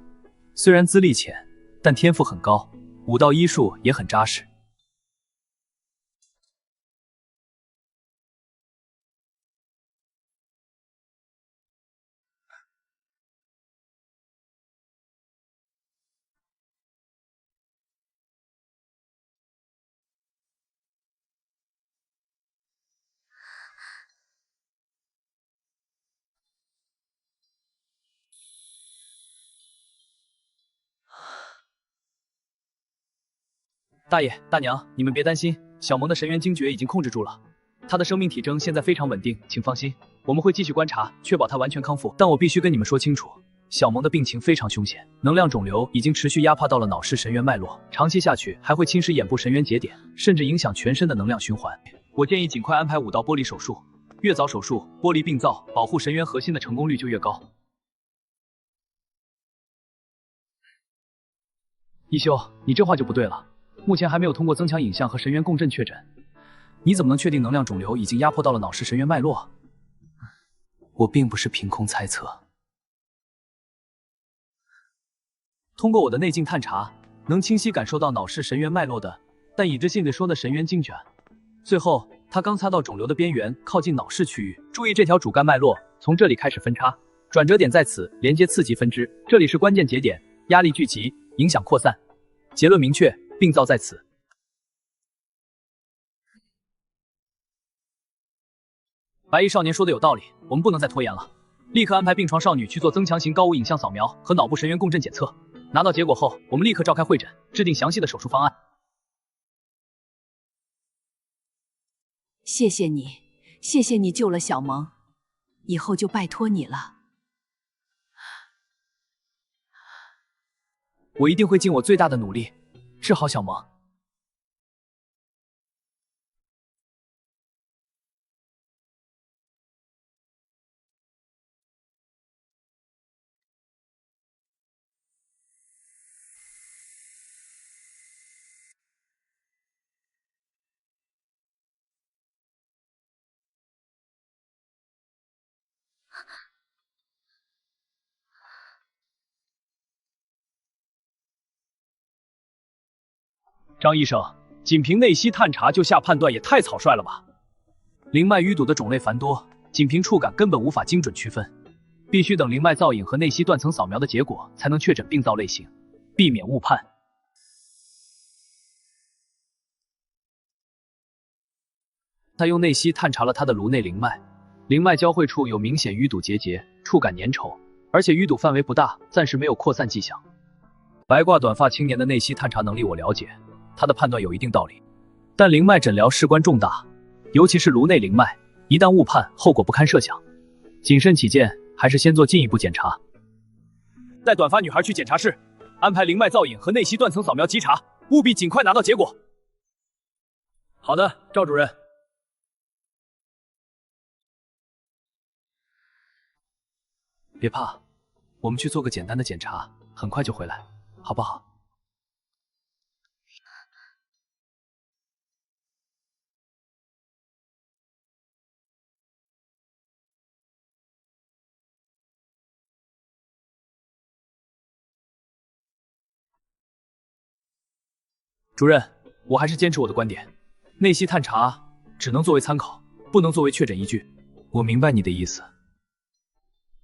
虽然资历浅，但天赋很高，武道医术也很扎实。大爷大娘，你们别担心，小萌的神元惊厥已经控制住了，她的生命体征现在非常稳定，请放心，我们会继续观察，确保她完全康复。但我必须跟你们说清楚，小萌的病情非常凶险，能量肿瘤已经持续压迫到了脑室神元脉络，长期下去还会侵蚀眼部神元节点，甚至影响全身的能量循环。我建议尽快安排5道剥离手术，越早手术剥离病灶，保护神元核心的成功率就越高。一休，你这话就不对了。目前还没有通过增强影像和神元共振确诊，你怎么能确定能量肿瘤已经压迫到了脑室神元脉络？我并不是凭空猜测，通过我的内镜探查，能清晰感受到脑室神元脉络的，但已知性的说的神元惊厥。最后，他刚擦到肿瘤的边缘，靠近脑室区域。注意这条主干脉络，从这里开始分叉，转折点在此，连接次级分支，这里是关键节点，压力聚集，影响扩散。结论明确。病灶在此。白衣少年说的有道理，我们不能再拖延了，立刻安排病床少女去做增强型高无影像扫描和脑部神元共振检测。拿到结果后，我们立刻召开会诊，制定详细的手术方案。谢谢你，谢谢你救了小萌，以后就拜托你了。我一定会尽我最大的努力治好小萌。张医生，仅凭内息探查就下判断也太草率了吧？灵脉淤堵的种类繁多，仅凭触感根本无法精准区分，必须等灵脉造影和内息断层扫描的结果才能确诊病灶类型，避免误判。他用内息探查了他的颅内灵脉，灵脉交汇处有明显淤堵结节，触感粘稠，而且淤堵范围不大，暂时没有扩散迹象。白褂短发青年的内息探查能力我了解，他的判断有一定道理，但灵脉诊疗事关重大，尤其是颅内灵脉，一旦误判，后果不堪设想。谨慎起见，还是先做进一步检查。带短发女孩去检查室，安排灵脉造影和内息断层扫描稽查，务必尽快拿到结果。好的，赵主任。别怕，我们去做个简单的检查，很快就回来，好不好？主任，我还是坚持我的观点，内息探查只能作为参考，不能作为确诊依据。我明白你的意思，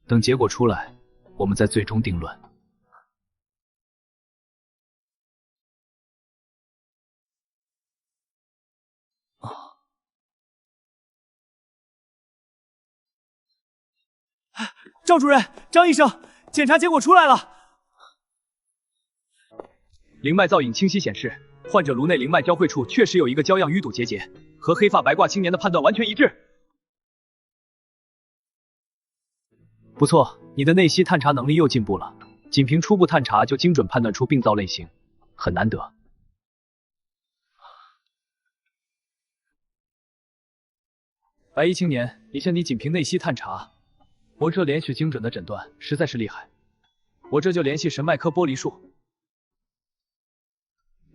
等结果出来，我们再最终定论。赵主任，张医生，检查结果出来了。灵脉造影清晰显示，患者颅内灵脉交汇处确实有一个胶样淤堵结节，和黑发白褂青年的判断完全一致。不错，你的内息探查能力又进步了，仅凭初步探查就精准判断出病灶类型，很难得。白衣青年，你像你仅凭内息探查，我这连续精准的诊断实在是厉害，我这就联系神脉科剥离术。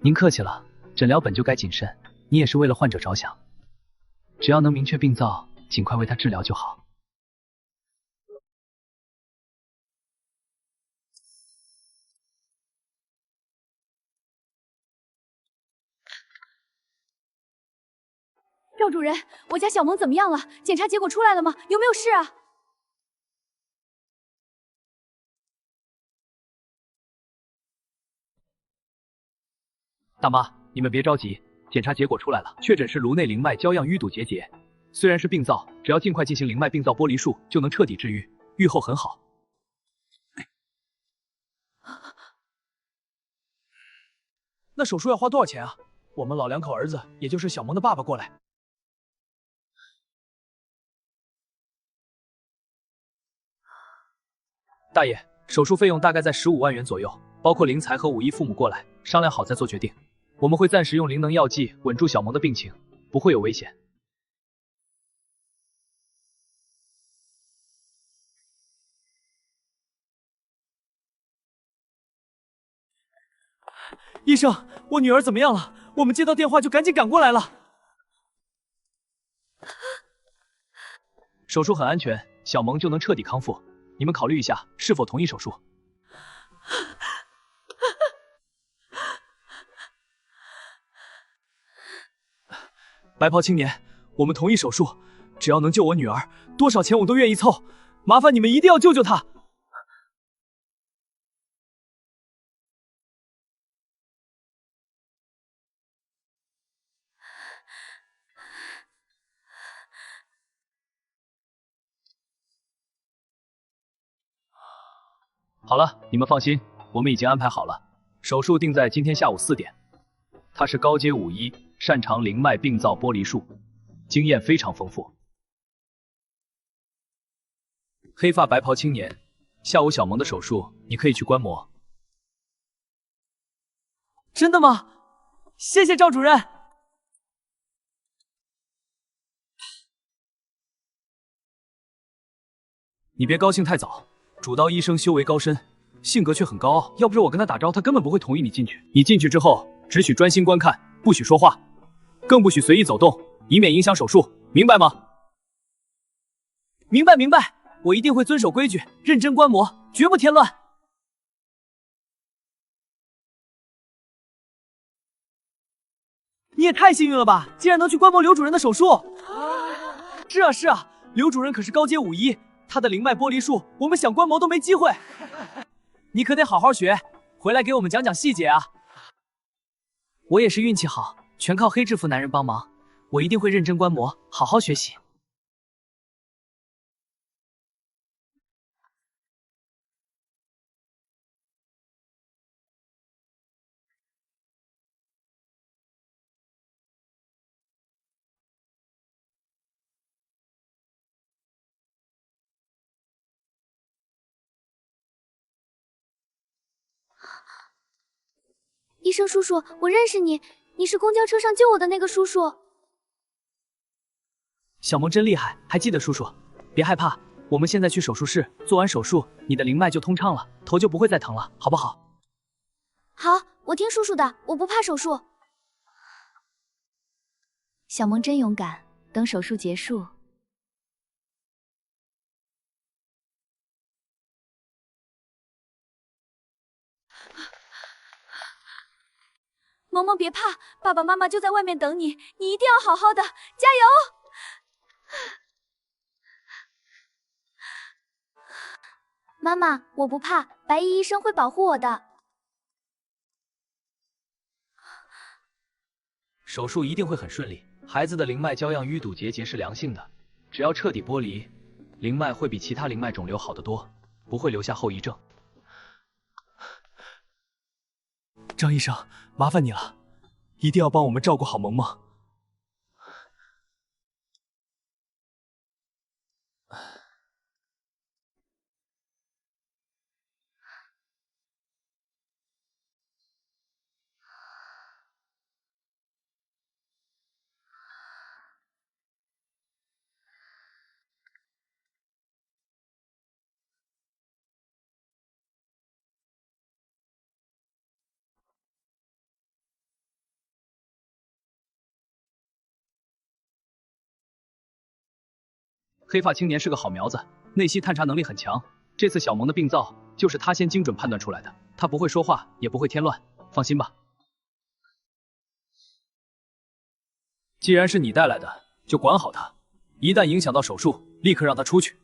您客气了，诊疗本就该谨慎，你也是为了患者着想，只要能明确病灶，尽快为他治疗就好。赵主任，我家小萌怎么样了？检查结果出来了吗？有没有事啊？大妈，你们别着急，检查结果出来了，确诊是颅内灵脉胶样淤堵结节，虽然是病灶，只要尽快进行灵脉病灶剥离术，就能彻底治愈，愈后很好。那手术要花多少钱啊？我们老两口儿子，也就是小萌的爸爸过来。大爷，手术费用大概在15万元左右，包括灵才和5一父母过来商量好再做决定。我们会暂时用灵能药剂稳住小萌的病情，不会有危险。医生，我女儿怎么样了？我们接到电话就赶紧赶过来了。手术很安全，小萌就能彻底康复。你们考虑一下，是否同意手术？白袍青年，我们同意手术，只要能救我女儿，多少钱我都愿意凑。麻烦你们一定要救救她。好了，你们放心，我们已经安排好了，手术定在今天下午4点。他是高阶武医，擅长灵脉病灶剥离术，经验非常丰富。黑发白袍青年，下午小萌的手术你可以去观摩。真的吗？谢谢赵主任。你别高兴太早，主刀医生修为高深，性格却很高傲，要不是我跟他打招呼，他根本不会同意你进去。你进去之后，只许专心观看，不许说话，更不许随意走动，以免影响手术，明白吗？明白明白，我一定会遵守规矩，认真观摩，绝不添乱。你也太幸运了吧，竟然能去观摩刘主任的手术。是啊是啊，刘主任可是高阶武医，他的灵脉剥离术，我们想观摩都没机会。你可得好好学，回来给我们讲讲细节啊。我也是运气好，全靠黑制服男人帮忙，我一定会认真观摩，好好学习。医生叔叔，我认识你，你是公交车上救我的那个叔叔。小萌真厉害，还记得叔叔。别害怕，我们现在去手术室，做完手术，你的灵脉就通畅了，头就不会再疼了，好不好？好，我听叔叔的，我不怕手术。小萌真勇敢，等手术结束。萌萌别怕，爸爸妈妈就在外面等你，你一定要好好的，加油！妈妈，我不怕，白衣医生会保护我的。手术一定会很顺利，孩子的灵脉交样淤堵结节是良性的，只要彻底剥离，灵脉会比其他灵脉肿瘤好得多，不会留下后遗症。张医生，麻烦你了，一定要帮我们照顾好萌萌。黑发青年是个好苗子，内息探查能力很强。这次小萌的病灶就是他先精准判断出来的，他不会说话，也不会添乱，放心吧。既然是你带来的，就管好他，一旦影响到手术，立刻让他出去。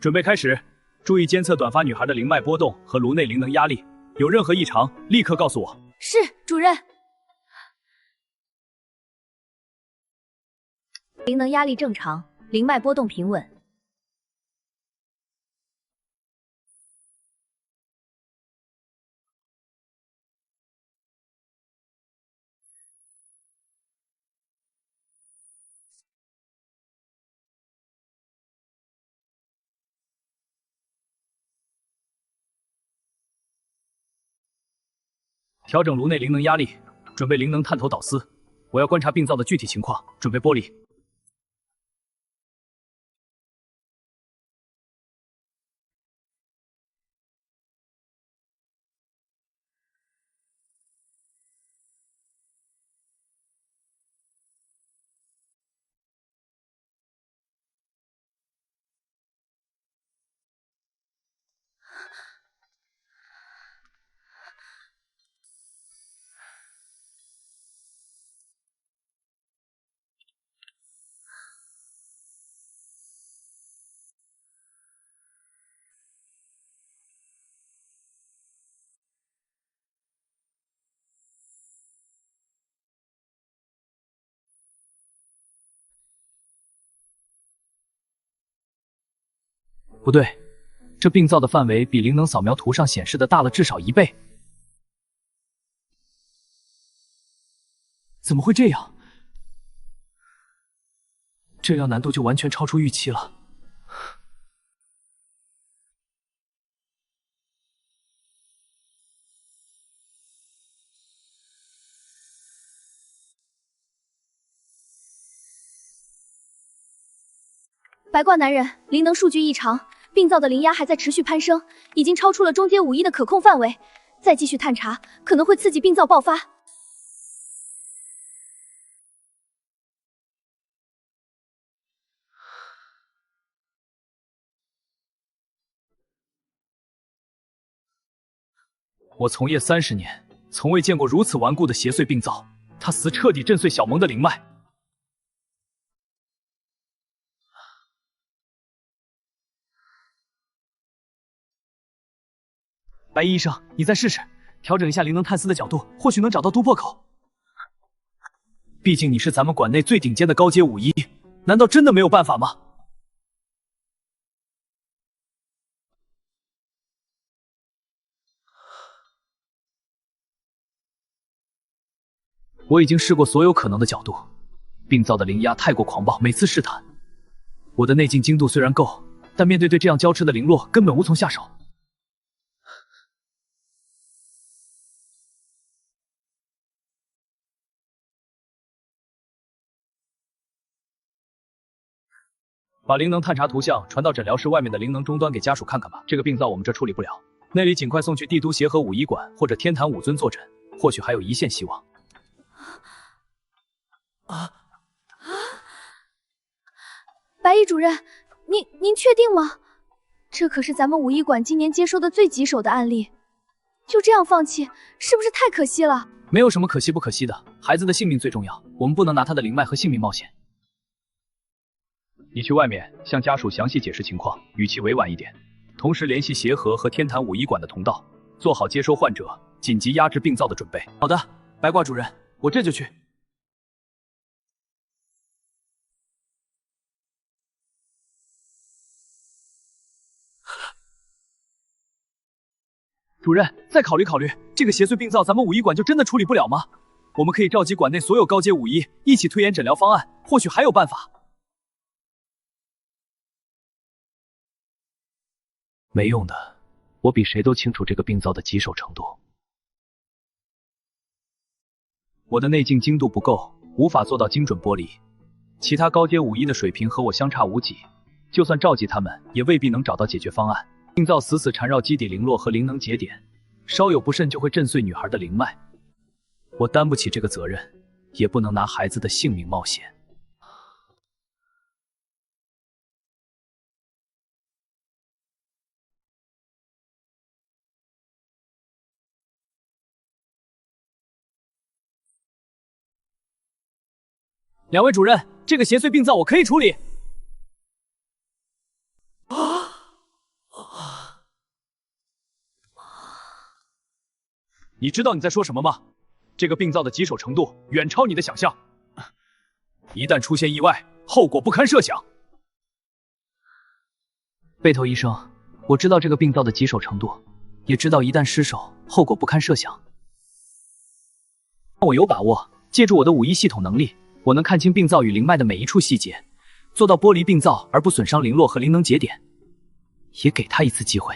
准备开始，注意监测短发女孩的灵脉波动和颅内灵能压力，有任何异常立刻告诉我。是，主任。灵能压力正常，灵脉波动平稳。调整颅内灵能压力，准备灵能探头导丝。我要观察病灶的具体情况，准备剥离。不对，这病灶的范围比灵能扫描图上显示的大了至少1倍。怎么会这样？这样难度就完全超出预期了。白卦男人，灵能数据异常，病灶的灵压还在持续攀升，已经超出了中阶武医的可控范围。再继续探查，可能会刺激病灶爆发。我从业30年，从未见过如此顽固的邪祟病灶，它似彻底震碎小萌的灵脉。白衣医生，你再试试，调整一下灵能探丝的角度，或许能找到突破口。毕竟你是咱们馆内最顶尖的高阶武医，难道真的没有办法吗？我已经试过所有可能的角度，病灶的灵压太过狂暴，每次试探，我的内劲精度虽然够，但面对这样交织的灵络，根本无从下手。把灵能探查图像传到诊疗室外面的灵能终端给家属看看吧。这个病灶我们这处理不了，那里尽快送去帝都协和武医馆或者天坛武尊坐诊，或许还有一线希望。白衣主任，您确定吗？这可是咱们武医馆今年接收的最棘手的案例，就这样放弃，是不是太可惜了？没有什么可惜不可惜的，孩子的性命最重要，我们不能拿他的灵脉和性命冒险。你去外面向家属详细解释情况，语气委婉一点，同时联系协和和天坛武医馆的同道，做好接收患者、紧急压制病灶的准备。好的，白卦主任，我这就去。主任，再考虑考虑，这个邪祟病灶咱们武医馆就真的处理不了吗？我们可以召集馆内所有高阶武医一起推演诊疗方案，或许还有办法。没用的，我比谁都清楚这个病灶的棘手程度。我的内劲精度不够，无法做到精准剥离。其他高阶武医的水平和我相差无几，就算召集他们，也未必能找到解决方案。病灶死缠绕基底灵络和灵能节点，稍有不慎就会震碎女孩的灵脉。我担不起这个责任，也不能拿孩子的性命冒险。两位主任，这个邪祟病灶我可以处理。你知道你在说什么吗？这个病灶的棘手程度远超你的想象，一旦出现意外，后果不堪设想。背头医生，我知道这个病灶的棘手程度，也知道一旦失手，后果不堪设想。我有把握，借助我的武医系统能力，我能看清病灶与灵脉的每一处细节，做到剥离病灶而不损伤灵络和灵能节点，也给他一次机会。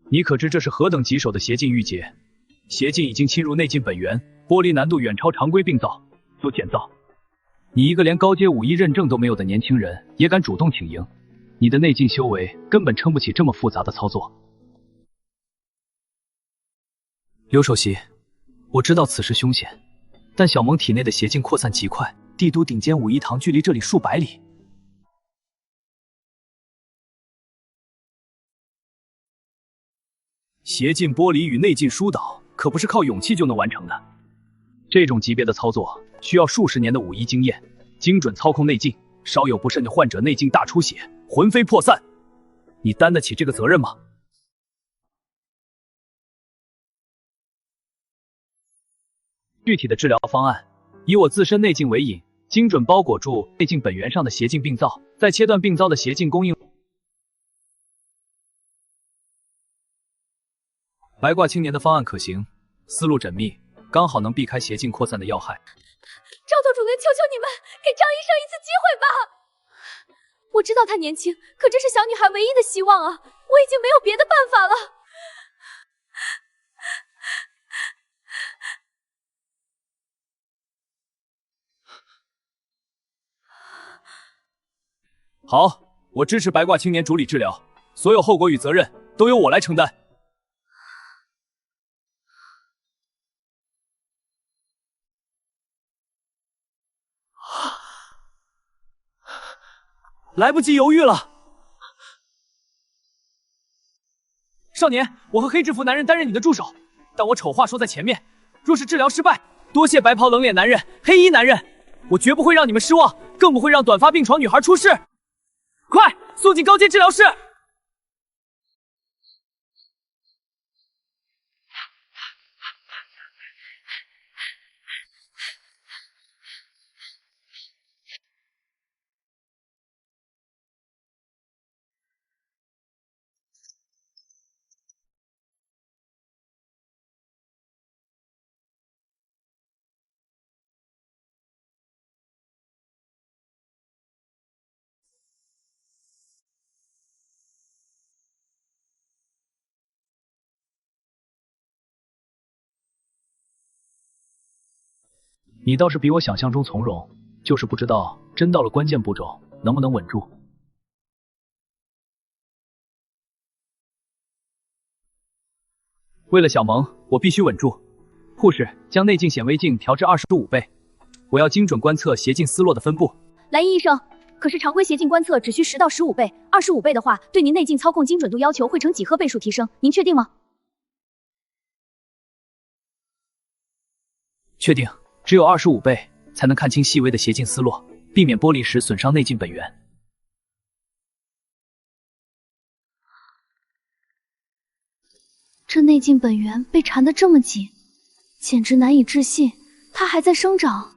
你可知这是何等棘手的邪劲郁结？邪劲已经侵入内劲本源，剥离难度远超常规病灶。有简造，你一个连高阶武医认证都没有的年轻人，也敢主动请缨？你的内劲修为根本撑不起这么复杂的操作。刘首席，我知道此事凶险，但小萌体内的邪劲扩散极快，帝都顶尖武医堂距离这里数百里。邪劲剥离与内劲疏导，可不是靠勇气就能完成的。这种级别的操作，需要数十年的武医经验，精准操控内劲，稍有不慎，患者内镜大出血，魂飞魄散。你担得起这个责任吗？具体的治疗方案，以我自身内镜为引，精准包裹住内镜本源上的邪镜病灶，再切断病灶的邪镜供应。白卦青年的方案可行，思路缜密，刚好能避开邪镜扩散的要害。赵做主任，求求你们给张医生一次机会吧！我知道她年轻，可这是小女孩唯一的希望啊！我已经没有别的办法了。好，我支持白卦青年主理治疗，所有后果与责任都由我来承担。来不及犹豫了。少年，我和黑制服男人担任你的助手，但我丑话说在前面，若是治疗失败，多谢白袍冷脸男人、黑衣男人，我绝不会让你们失望，更不会让短发病床女孩出事。快送进高阶治疗室！你倒是比我想象中从容，就是不知道真到了关键步骤能不能稳住。为了小萌，我必须稳住。护士，将内镜显微镜调至25倍，我要精准观测邪镜丝络的分布。蓝衣医生，可是常规邪镜观测只需10到15倍，25倍的话，对您内镜操控精准度要求会呈几何倍数提升，您确定吗？确定，只有25倍才能看清细微的邪镜丝络，避免剥离时损伤内镜本源。这内镜本源被缠得这么紧，简直难以置信，它还在生长。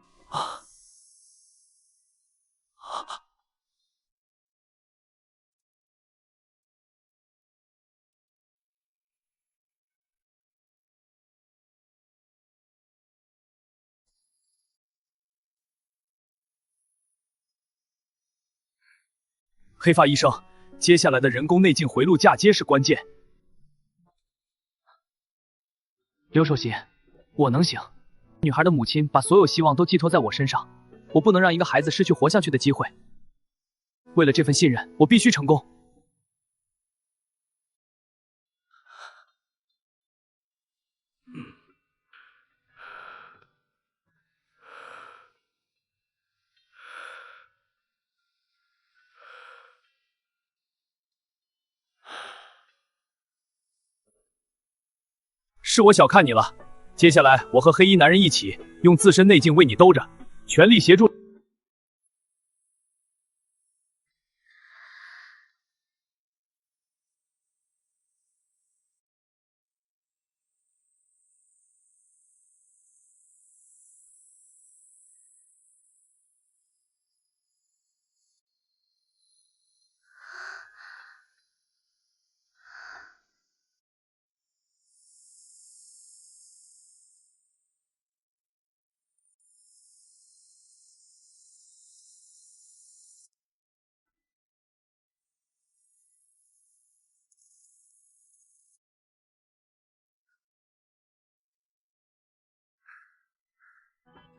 黑发医生，接下来的人工内镜回路嫁接是关键。刘首席，我能行。女孩的母亲把所有希望都寄托在我身上，我不能让一个孩子失去活下去的机会。为了这份信任，我必须成功。是我小看你了，接下来我和黑衣男人一起用自身内镜为你兜着，全力协助。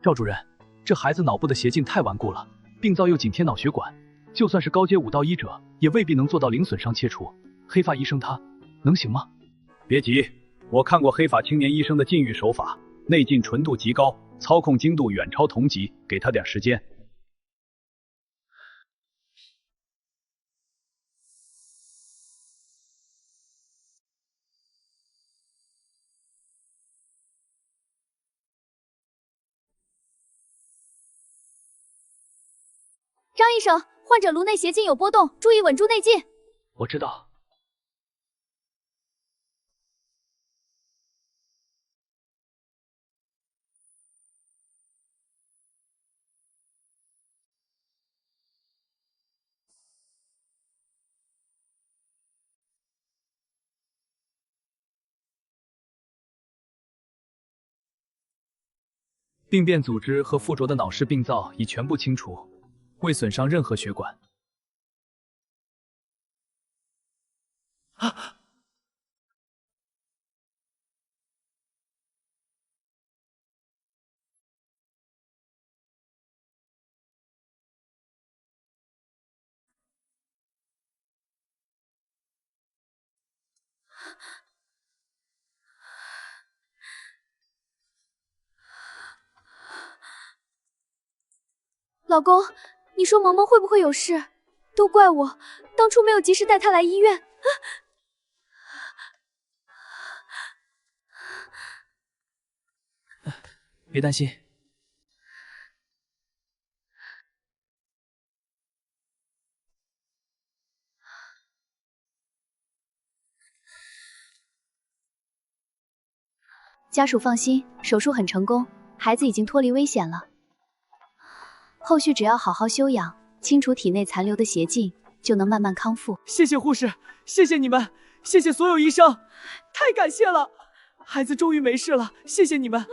赵主任，这孩子脑部的邪镜太顽固了，病灶又紧贴脑血管，就算是高阶武道医者，也未必能做到零损伤切除。黑发医生他能行吗？别急，我看过黑发青年医生的禁欲手法，内镜纯度极高，操控精度远超同级，给他点时间。张医生，患者颅内斜筋有波动，注意稳住内劲。我知道。病变组织和附着的脑室病灶已全部清除，未损伤任何血管。啊！老公，你说萌萌会不会有事？都怪我，当初没有及时带她来医院。别担心。家属放心，手术很成功，孩子已经脱离危险了。后续只要好好休养，清除体内残留的邪劲，就能慢慢康复。谢谢护士，谢谢你们，谢谢所有医生，太感谢了！孩子终于没事了，谢谢你们。医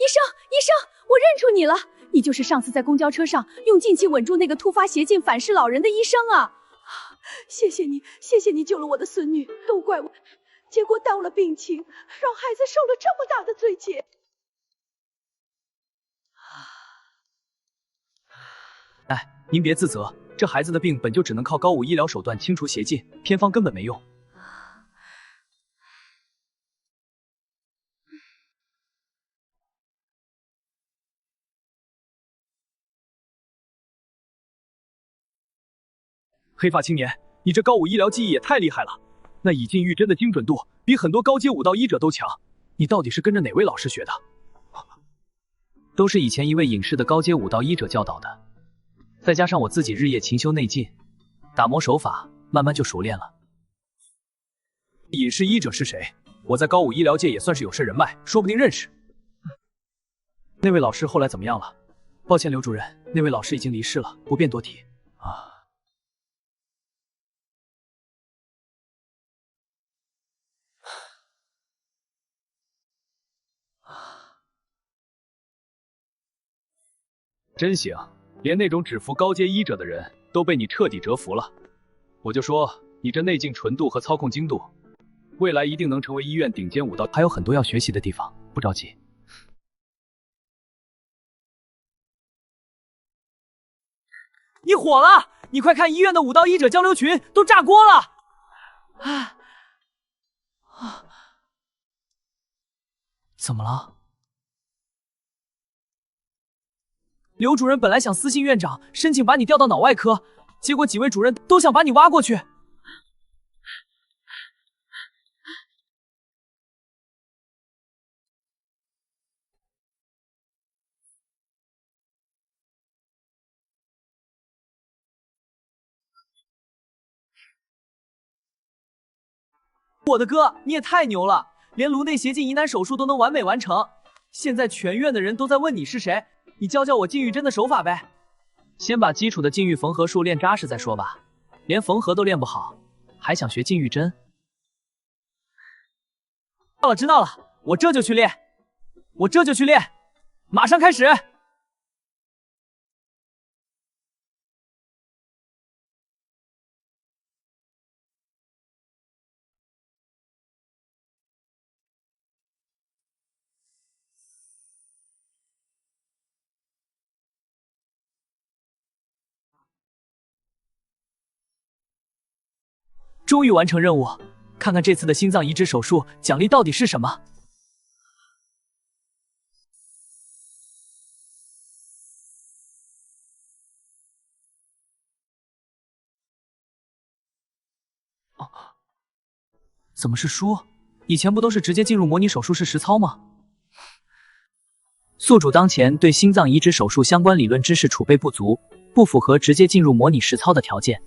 生，医生，我认出你了，你就是上次在公交车上用劲气稳住那个突发邪劲反噬老人的医生啊！谢谢你，谢谢你救了我的孙女，都怪我，结果耽误了病情，让孩子受了这么大的罪孽。哎，您别自责，这孩子的病本就只能靠高武医疗手段清除邪劲，偏方根本没用。黑发青年，你这高武医疗技艺也太厉害了，那以劲喻真的精准度比很多高阶武道医者都强。你到底是跟着哪位老师学的？都是以前一位隐士的高阶武道医者教导的，再加上我自己日夜勤修内劲，打磨手法，慢慢就熟练了。隐士医者是谁？我在高武医疗界也算是有甚人脉，说不定认识。那位老师后来怎么样了？抱歉，刘主任，那位老师已经离世了，不便多提。啊。真行，连那种只服高阶医者的人都被你彻底折服了。我就说你这内劲纯度和操控精度，未来一定能成为医院顶尖武道。还有很多要学习的地方，不着急。你火了！你快看，医院的武道医者交流群都炸锅了！怎么了？刘主任本来想私信院长申请把你调到脑外科，结果几位主任都想把你挖过去。我的哥，你也太牛了，连颅内斜筋疑难手术都能完美完成。现在全院的人都在问你是谁，你教教我禁欲针的手法呗。先把基础的禁欲缝合术练扎实再说吧，连缝合都练不好，还想学禁欲针？知道了，我这就去练，马上开始。终于完成任务，看看这次的心脏移植手术奖励到底是什么。怎么是书？以前不都是直接进入模拟手术室实操吗？宿主当前对心脏移植手术相关理论知识储备不足，不符合直接进入模拟实操的条件。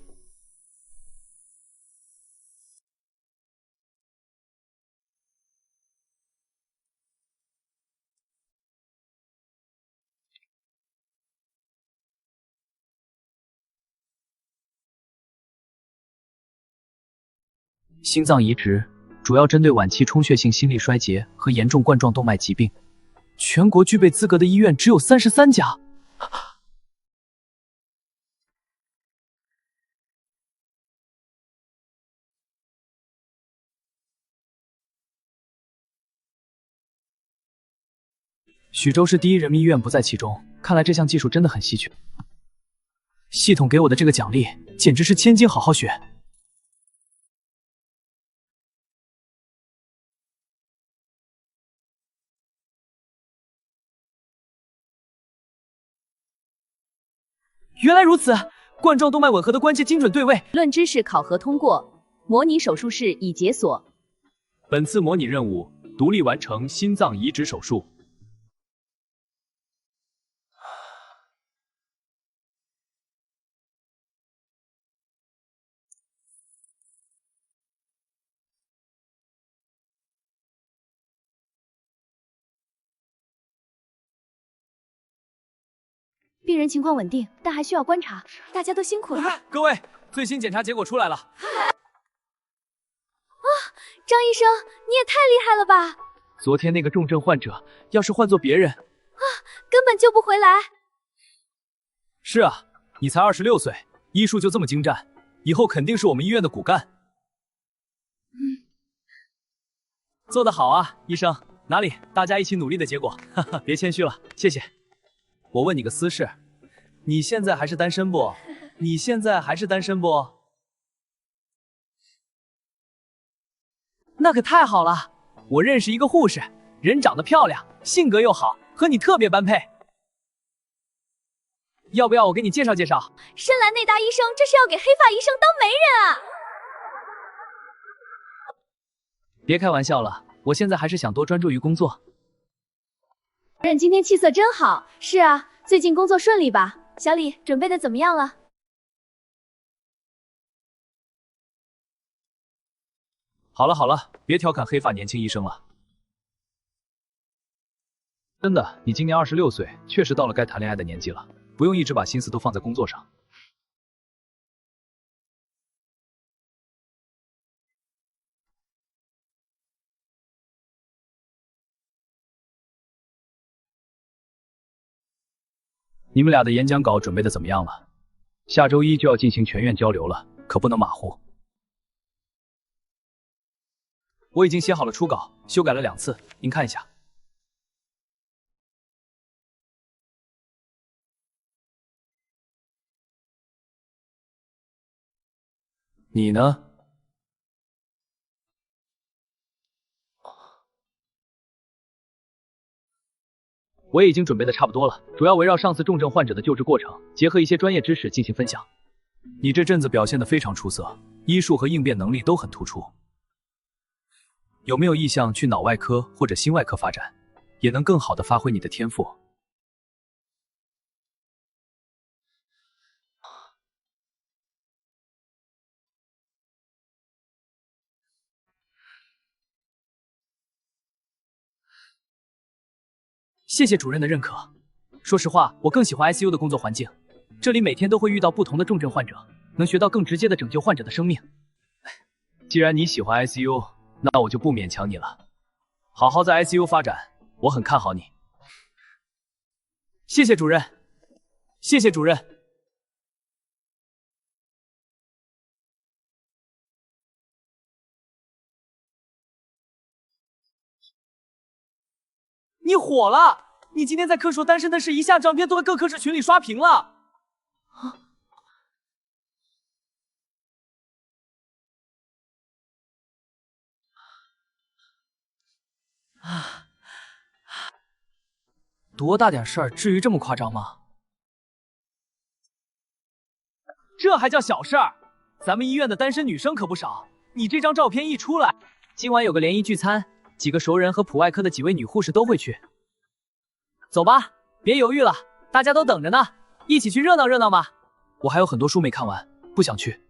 心脏移植主要针对晚期充血性心力衰竭和严重冠状动脉疾病，全国具备资格的医院只有33家。徐州市第一人民医院不在其中，看来这项技术真的很稀缺。系统给我的这个奖励简直是千金好好学。原来如此，冠状动脉吻合的关键精准对位，论知识考核通过，模拟手术室已解锁。本次模拟任务，独立完成心脏移植手术。病人情况稳定，但还需要观察，大家都辛苦了。各位，最新检查结果出来了。张医生，你也太厉害了吧！昨天那个重症患者，要是换做别人，根本救不回来。是啊，你才26岁，医术就这么精湛，以后肯定是我们医院的骨干。做得好啊，医生。哪里，大家一起努力的结果。哈哈，别谦虚了，谢谢。我问你个私事，你现在还是单身不？你现在还是单身不？那可太好了，我认识一个护士，人长得漂亮，性格又好，和你特别般配。要不要我给你介绍介绍？深蓝内达医生，这是要给黑发医生当媒人啊！别开玩笑了，我现在还是想多专注于工作。主任今天气色真好。是啊，最近工作顺利吧？小李准备的怎么样了？好了好了，别调侃黑发年轻医生了。真的，你今年26岁，确实到了该谈恋爱的年纪了，不用一直把心思都放在工作上。你们俩的演讲稿准备的怎么样了？下周一就要进行全院交流了，可不能马虎。我已经写好了初稿，修改了2次，您看一下。你呢？我也已经准备的差不多了，主要围绕上次重症患者的救治过程，结合一些专业知识进行分享。你这阵子表现得非常出色，医术和应变能力都很突出。有没有意向去脑外科或者心外科发展，也能更好的发挥你的天赋？谢谢主任的认可。说实话，我更喜欢 ICU 的工作环境，这里每天都会遇到不同的重症患者，能学到更直接的拯救患者的生命。既然你喜欢 ICU， 那我就不勉强你了。好好在 ICU 发展，我很看好你。谢谢主任，谢谢主任。你火了！你今天在科说单身的事，一下照片都在各科室群里刷屏了。多大点事儿，至于这么夸张吗？这还叫小事儿？咱们医院的单身女生可不少，你这张照片一出来，今晚有个联谊聚餐，几个熟人和普外科的几位女护士都会去。走吧，别犹豫了，大家都等着呢，一起去热闹热闹嘛。我还有很多书没看完，不想去。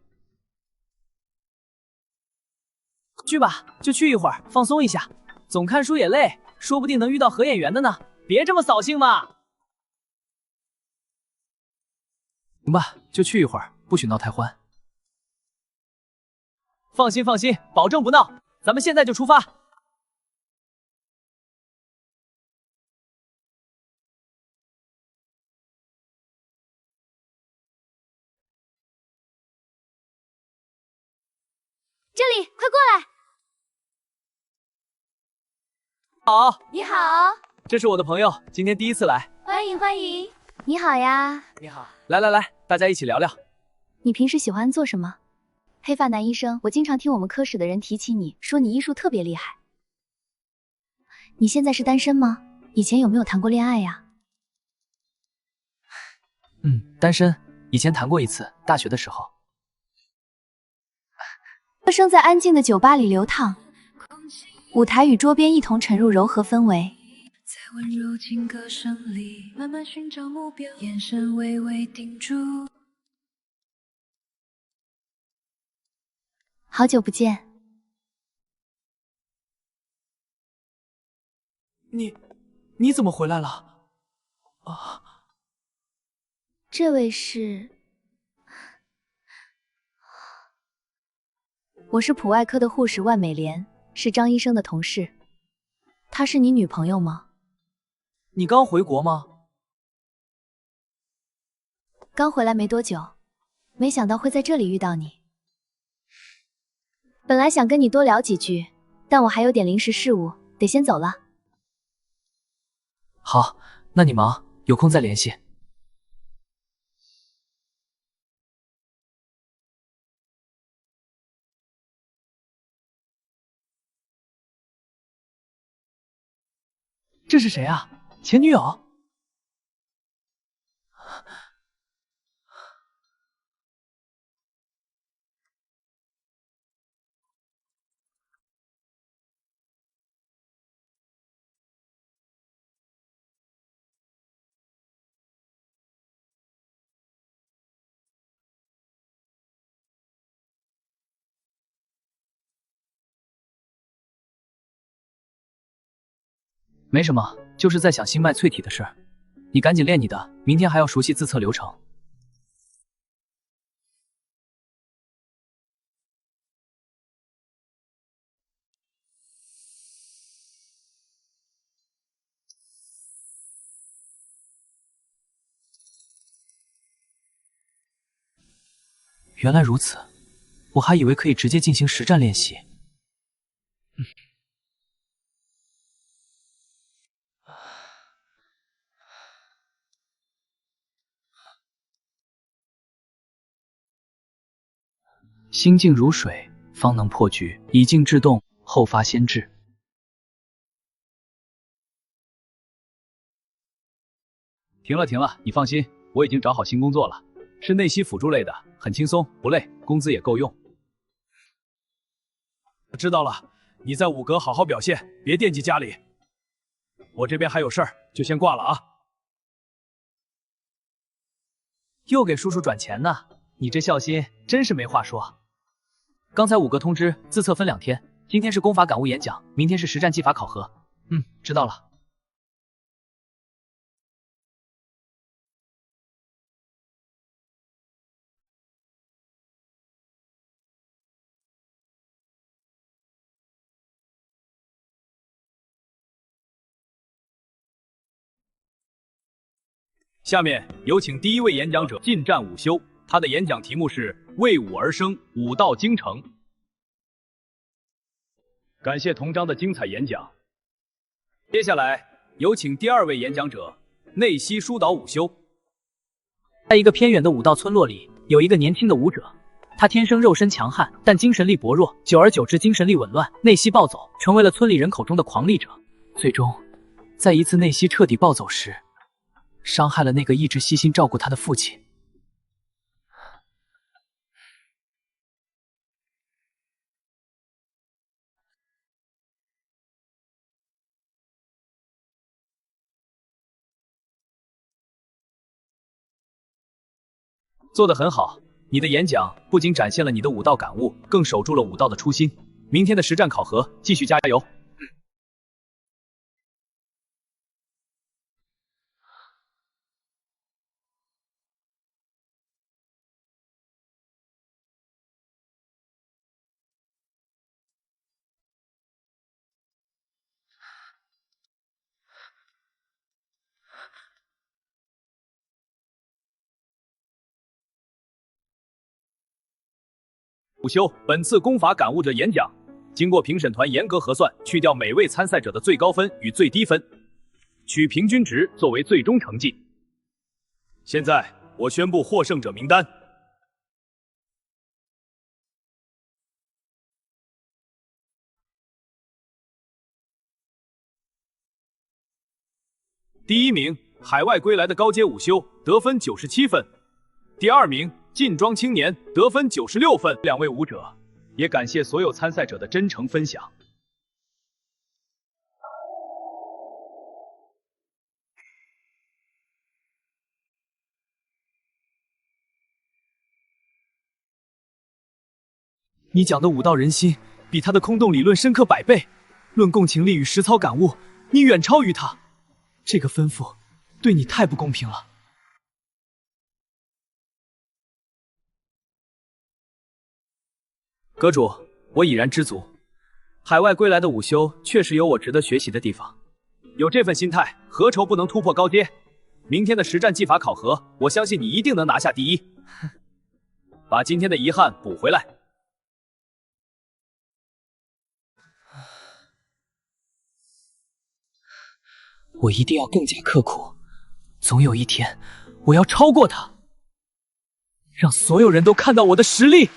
去吧，就去一会儿，放松一下。总看书也累，说不定能遇到合眼缘的呢。别这么扫兴嘛。行吧，就去一会儿，不许闹太欢。放心放心，保证不闹。咱们现在就出发。这里，快过来！好，你好，这是我的朋友，今天第一次来。欢迎欢迎。你好呀，你好，来来来，大家一起聊聊。你平时喜欢做什么？黑发男医生，我经常听我们科室的人提起你，说你医术特别厉害。你现在是单身吗？以前有没有谈过恋爱呀？单身，以前谈过一次，大学的时候。歌声在安静的酒吧里流淌，舞台与桌边一同沉入柔和氛围。在温柔情歌声里，慢慢寻找目标，眼神微微定住。好久不见。你怎么回来了？啊，这位是？我是普外科的护士万美莲，是张医生的同事。她是你女朋友吗？你刚回国吗？刚回来没多久，没想到会在这里遇到你。本来想跟你多聊几句，但我还有点临时事务，得先走了。好，那你忙，有空再联系。这是谁啊？前女友？没什么，就是在想心脉淬体的事儿。你赶紧练你的，明天还要熟悉自测流程。原来如此，我还以为可以直接进行实战练习。心静如水，方能破局。以静制动，后发先至。停了停了，你放心，我已经找好新工作了，是内息辅助类的，很轻松，不累，工资也够用。知道了，你在五阁好好表现，别惦记家里。我这边还有事儿，就先挂了啊。又给叔叔转钱呢，你这孝心真是没话说。刚才五阁通知，自测分2天，今天是功法感悟演讲，明天是实战技法考核。知道了。下面有请第一位演讲者近战午休，他的演讲题目是为武而生，武道精诚。感谢童章的精彩演讲。接下来有请第2位演讲者内息疏导午休。在一个偏远的武道村落里，有一个年轻的武者，他天生肉身强悍，但精神力薄弱，久而久之精神力紊乱，内息暴走，成为了村里人口中的狂力者。最终，在一次内息彻底暴走时，伤害了那个一直悉心照顾他的父亲。做得很好，你的演讲不仅展现了你的武道感悟，更守住了武道的初心。明天的实战考核，继续加油。午休，本次功法感悟者演讲，经过评审团严格核算，去掉每位参赛者的最高分与最低分，取平均值作为最终成绩。现在我宣布获胜者名单。第一名，海外归来的高阶午休，得分97分。第二名，劲装青年，得分96分。两位舞者，也感谢所有参赛者的真诚分享。你讲的武道人心，比他的空洞理论深刻100倍。论共情力与实操感悟，你远超于他。这个吩咐，对你太不公平了。阁主，我已然知足。海外归来的午休确实有我值得学习的地方，有这份心态，何愁不能突破高阶？明天的实战技法考核，我相信你一定能拿下第一。把今天的遗憾补回来。我一定要更加刻苦，总有一天，我要超过他，让所有人都看到我的实力。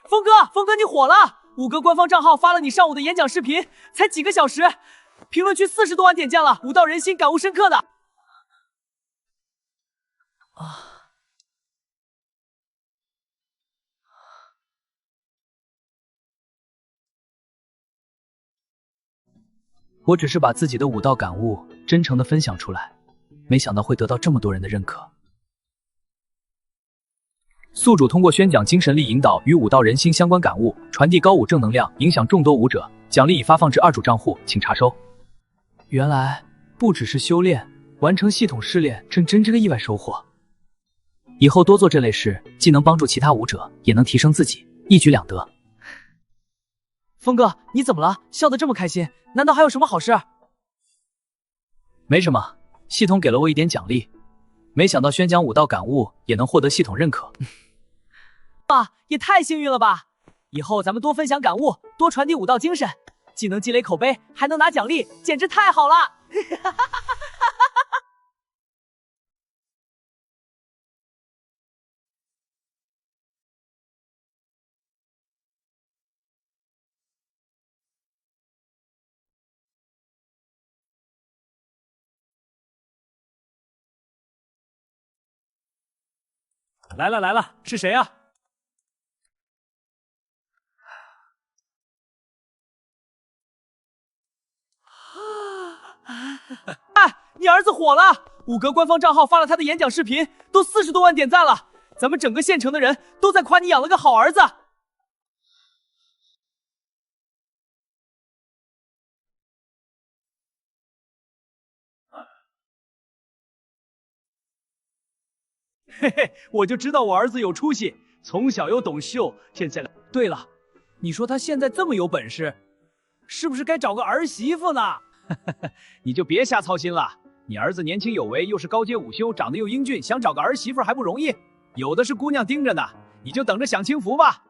峰哥，峰哥，你火了！五哥官方账号发了你上午的演讲视频，才几个小时，评论区40多万点赞了，武道人心，感悟深刻的。我只是把自己的武道感悟真诚的分享出来，没想到会得到这么多人的认可。宿主通过宣讲精神力引导与武道人心相关感悟，传递高武正能量，影响众多武者。奖励已发放至2主账户，请查收。原来不只是修炼，完成系统试炼，真个意外收获。以后多做这类事，既能帮助其他武者，也能提升自己，一举两得。峰哥，你怎么了？笑得这么开心，难道还有什么好事？没什么，系统给了我一点奖励，没想到宣讲武道感悟也能获得系统认可。哇，也太幸运了吧！以后咱们多分享感悟，多传递武道精神，既能积累口碑，还能拿奖励，简直太好了！来了来了，是谁啊？你儿子火了！五哥官方账号发了他的演讲视频，都40多万点赞了。咱们整个县城的人都在夸你养了个好儿子。嘿嘿，我就知道我儿子有出息，从小又懂秀，现在……对了，你说他现在这么有本事，是不是该找个儿媳妇呢？你就别瞎操心了。你儿子年轻有为，又是高阶武修，长得又英俊，想找个儿媳妇还不容易，有的是姑娘盯着呢，你就等着享清福吧。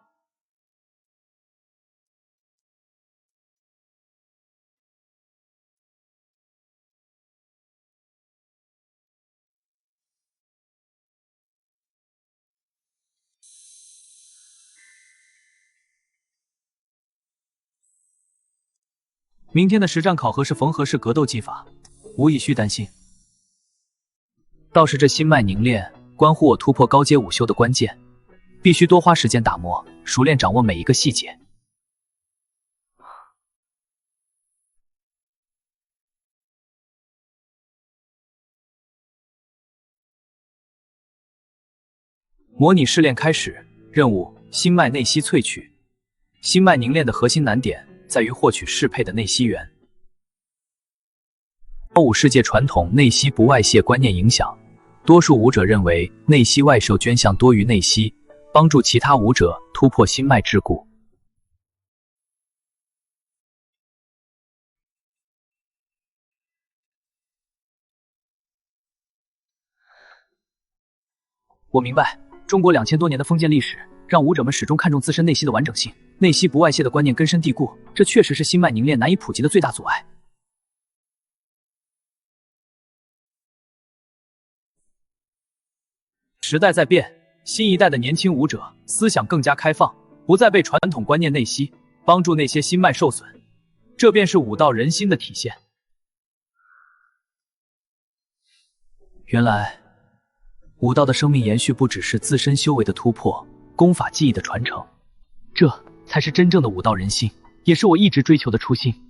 明天的实战考核是缝合式格斗技法，无亦需担心。倒是这心脉凝练，关乎我突破高阶武修的关键，必须多花时间打磨，熟练掌握每一个细节。模拟试炼开始，任务：心脉内息萃取。心脉凝练的核心难点在于获取适配的内息源。受武世界传统内息不外泄观念影响，多数武者认为内息外受捐项多于内息，帮助其他武者突破心脉桎梏。我明白，中国2000多年的封建历史，让武者们始终看重自身内息的完整性，内息不外泄的观念根深蒂固，这确实是心脉凝练难以普及的最大阻碍。时代在变，新一代的年轻武者思想更加开放，不再被传统观念内息，帮助那些心脉受损，这便是武道人心的体现。原来武道的生命延续不只是自身修为的突破，功法技艺的传承，这才是真正的武道人心，也是我一直追求的初心。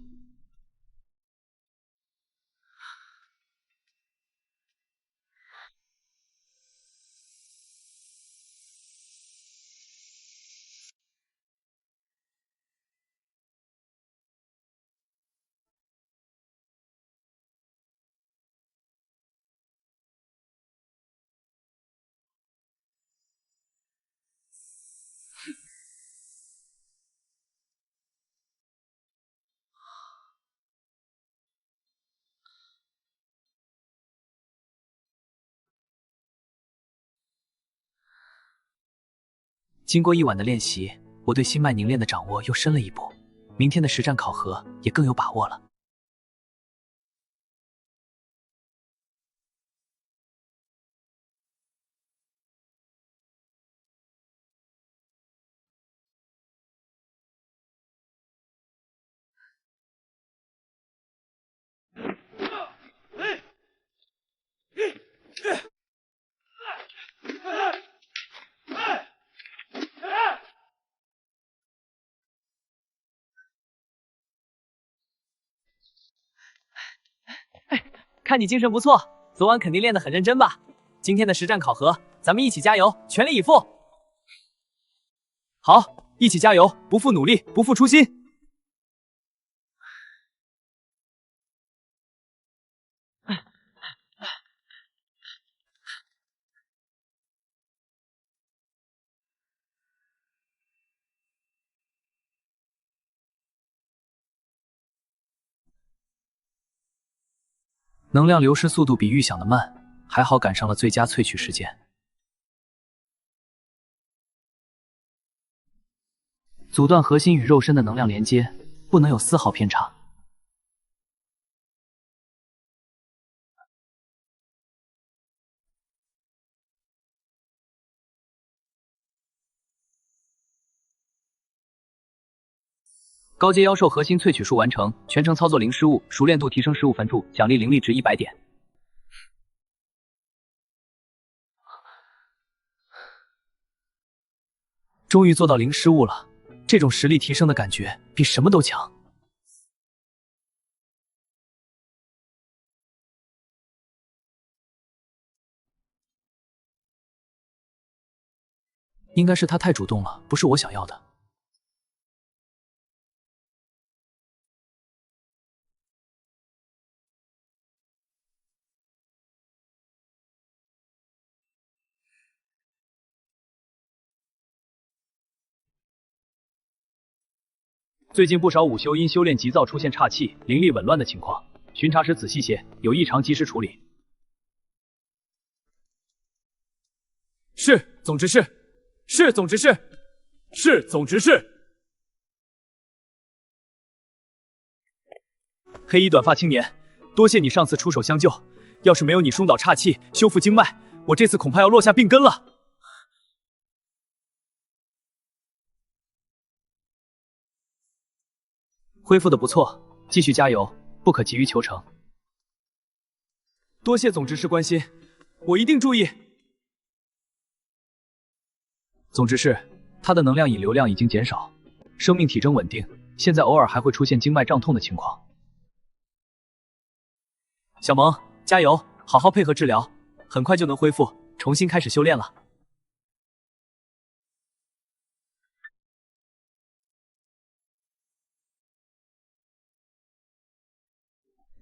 经过一晚的练习，我对心脉凝练的掌握又深了一步，明天的实战考核也更有把握了。看你精神不错，昨晚肯定练得很认真吧？今天的实战考核，咱们一起加油，全力以赴！好，一起加油，不负努力，不负初心。能量流失速度比预想的慢，还好赶上了最佳萃取时间。阻断核心与肉身的能量连接，不能有丝毫偏差。高阶妖兽核心萃取术完成，全程操作零失误，熟练度提升15分数，奖励灵力值100点。终于做到零失误了，这种实力提升的感觉比什么都强。应该是他太主动了，不是我想要的。最近不少武修因修炼急躁出现岔气、灵力紊乱的情况，巡查时仔细些，有异常及时处理。是，总执事。是，总执事。是，总执事。黑衣短发青年，多谢你上次出手相救，要是没有你疏导岔气、修复经脉，我这次恐怕要落下病根了。恢复的不错，继续加油，不可急于求成。多谢总执事关心，我一定注意。总之是，他的能量引流量已经减少，生命体征稳定，现在偶尔还会出现经脉胀痛的情况。小萌，加油，好好配合治疗，很快就能恢复，重新开始修炼了。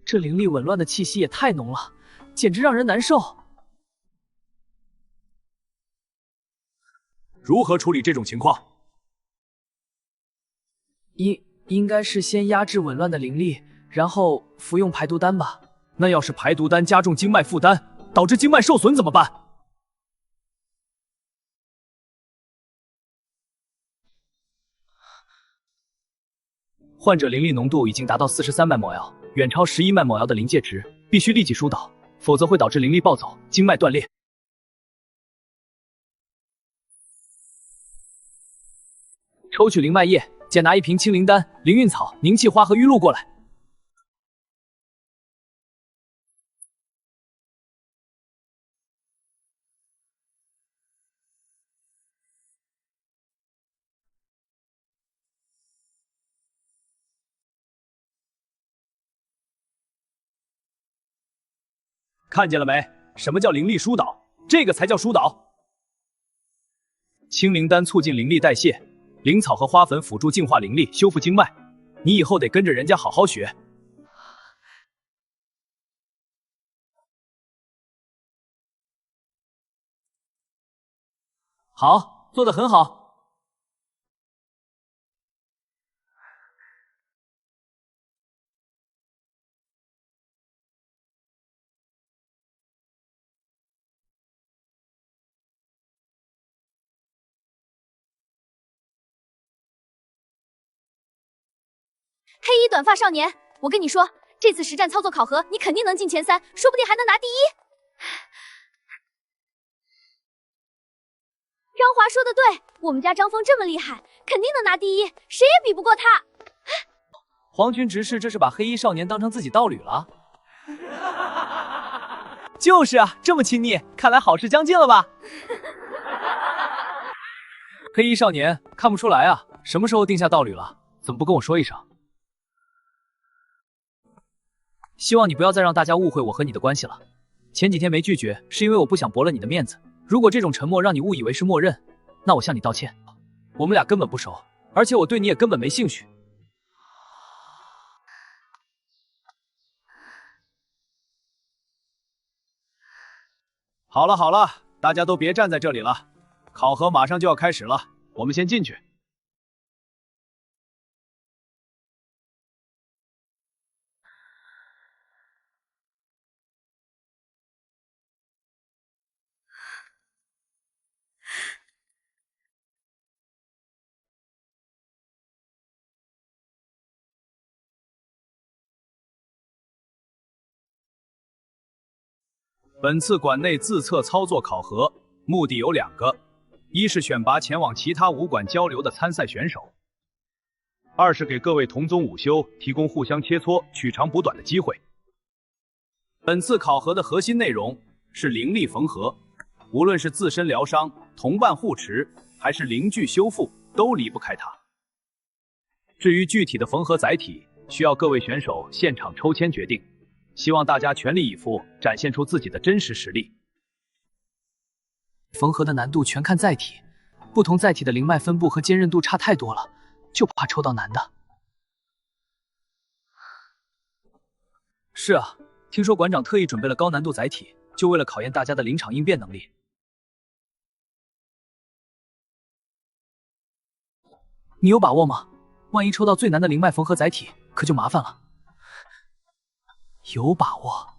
这灵力紊乱的气息也太浓了，简直让人难受。如何处理这种情况？应该是先压制紊乱的灵力，然后服用排毒丹吧。那要是排毒丹加重经脉负担，导致经脉受损怎么办？患者灵力浓度已经达到43脉某摇，远超11脉某摇的临界值，必须立即疏导，否则会导致灵力暴走，经脉断裂。抽取灵脉液，检拿一瓶清灵丹、灵韵草、凝气花和玉露过来。看见了没？什么叫灵力疏导？这个才叫疏导。清灵丹促进灵力代谢，灵草和花粉辅助净化灵力，修复经脉。你以后得跟着人家好好学。好，做得很好。黑衣短发少年，我跟你说，这次实战操作考核，你肯定能进前3，说不定还能拿第1。张华说的对，我们家张峰这么厉害，肯定能拿第1，谁也比不过他。皇军执事这是把黑衣少年当成自己道侣了？就是啊，这么亲昵，看来好事将近了吧？黑衣少年，看不出来啊，什么时候定下道侣了？怎么不跟我说一声？希望你不要再让大家误会我和你的关系了。前几天没拒绝，是因为我不想驳了你的面子。如果这种沉默让你误以为是默认，那我向你道歉。我们俩根本不熟，而且我对你也根本没兴趣。好了好了，大家都别站在这里了，考核马上就要开始了，我们先进去。本次馆内自测操作考核目的有2个，一是选拔前往其他武馆交流的参赛选手，二是给各位同宗武修提供互相切磋、取长补短的机会。本次考核的核心内容是灵力缝合，无论是自身疗伤、同伴护持，还是灵具修复，都离不开它。至于具体的缝合载体，需要各位选手现场抽签决定。希望大家全力以赴，展现出自己的真实实力。缝合的难度全看载体，不同载体的灵脉分布和坚韧度差太多了，就怕抽到难的。是啊，听说馆长特意准备了高难度载体，就为了考验大家的临场应变能力。你有把握吗？万一抽到最难的灵脉缝合载体，可就麻烦了。有把握。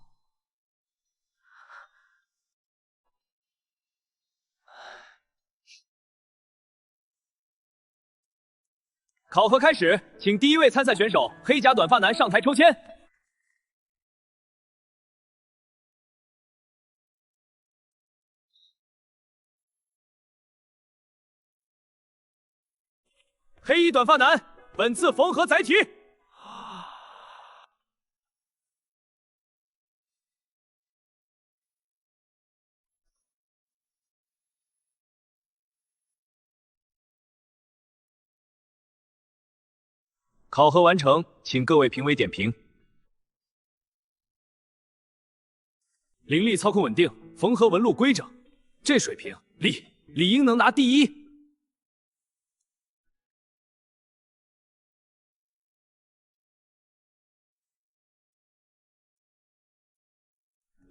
考核开始，请第1位参赛选手黑甲短发男上台抽签。黑衣短发男，本次缝合载体。考核完成，请各位评委点评。灵力操控稳定，缝合纹路规整，这水平理应能拿第一。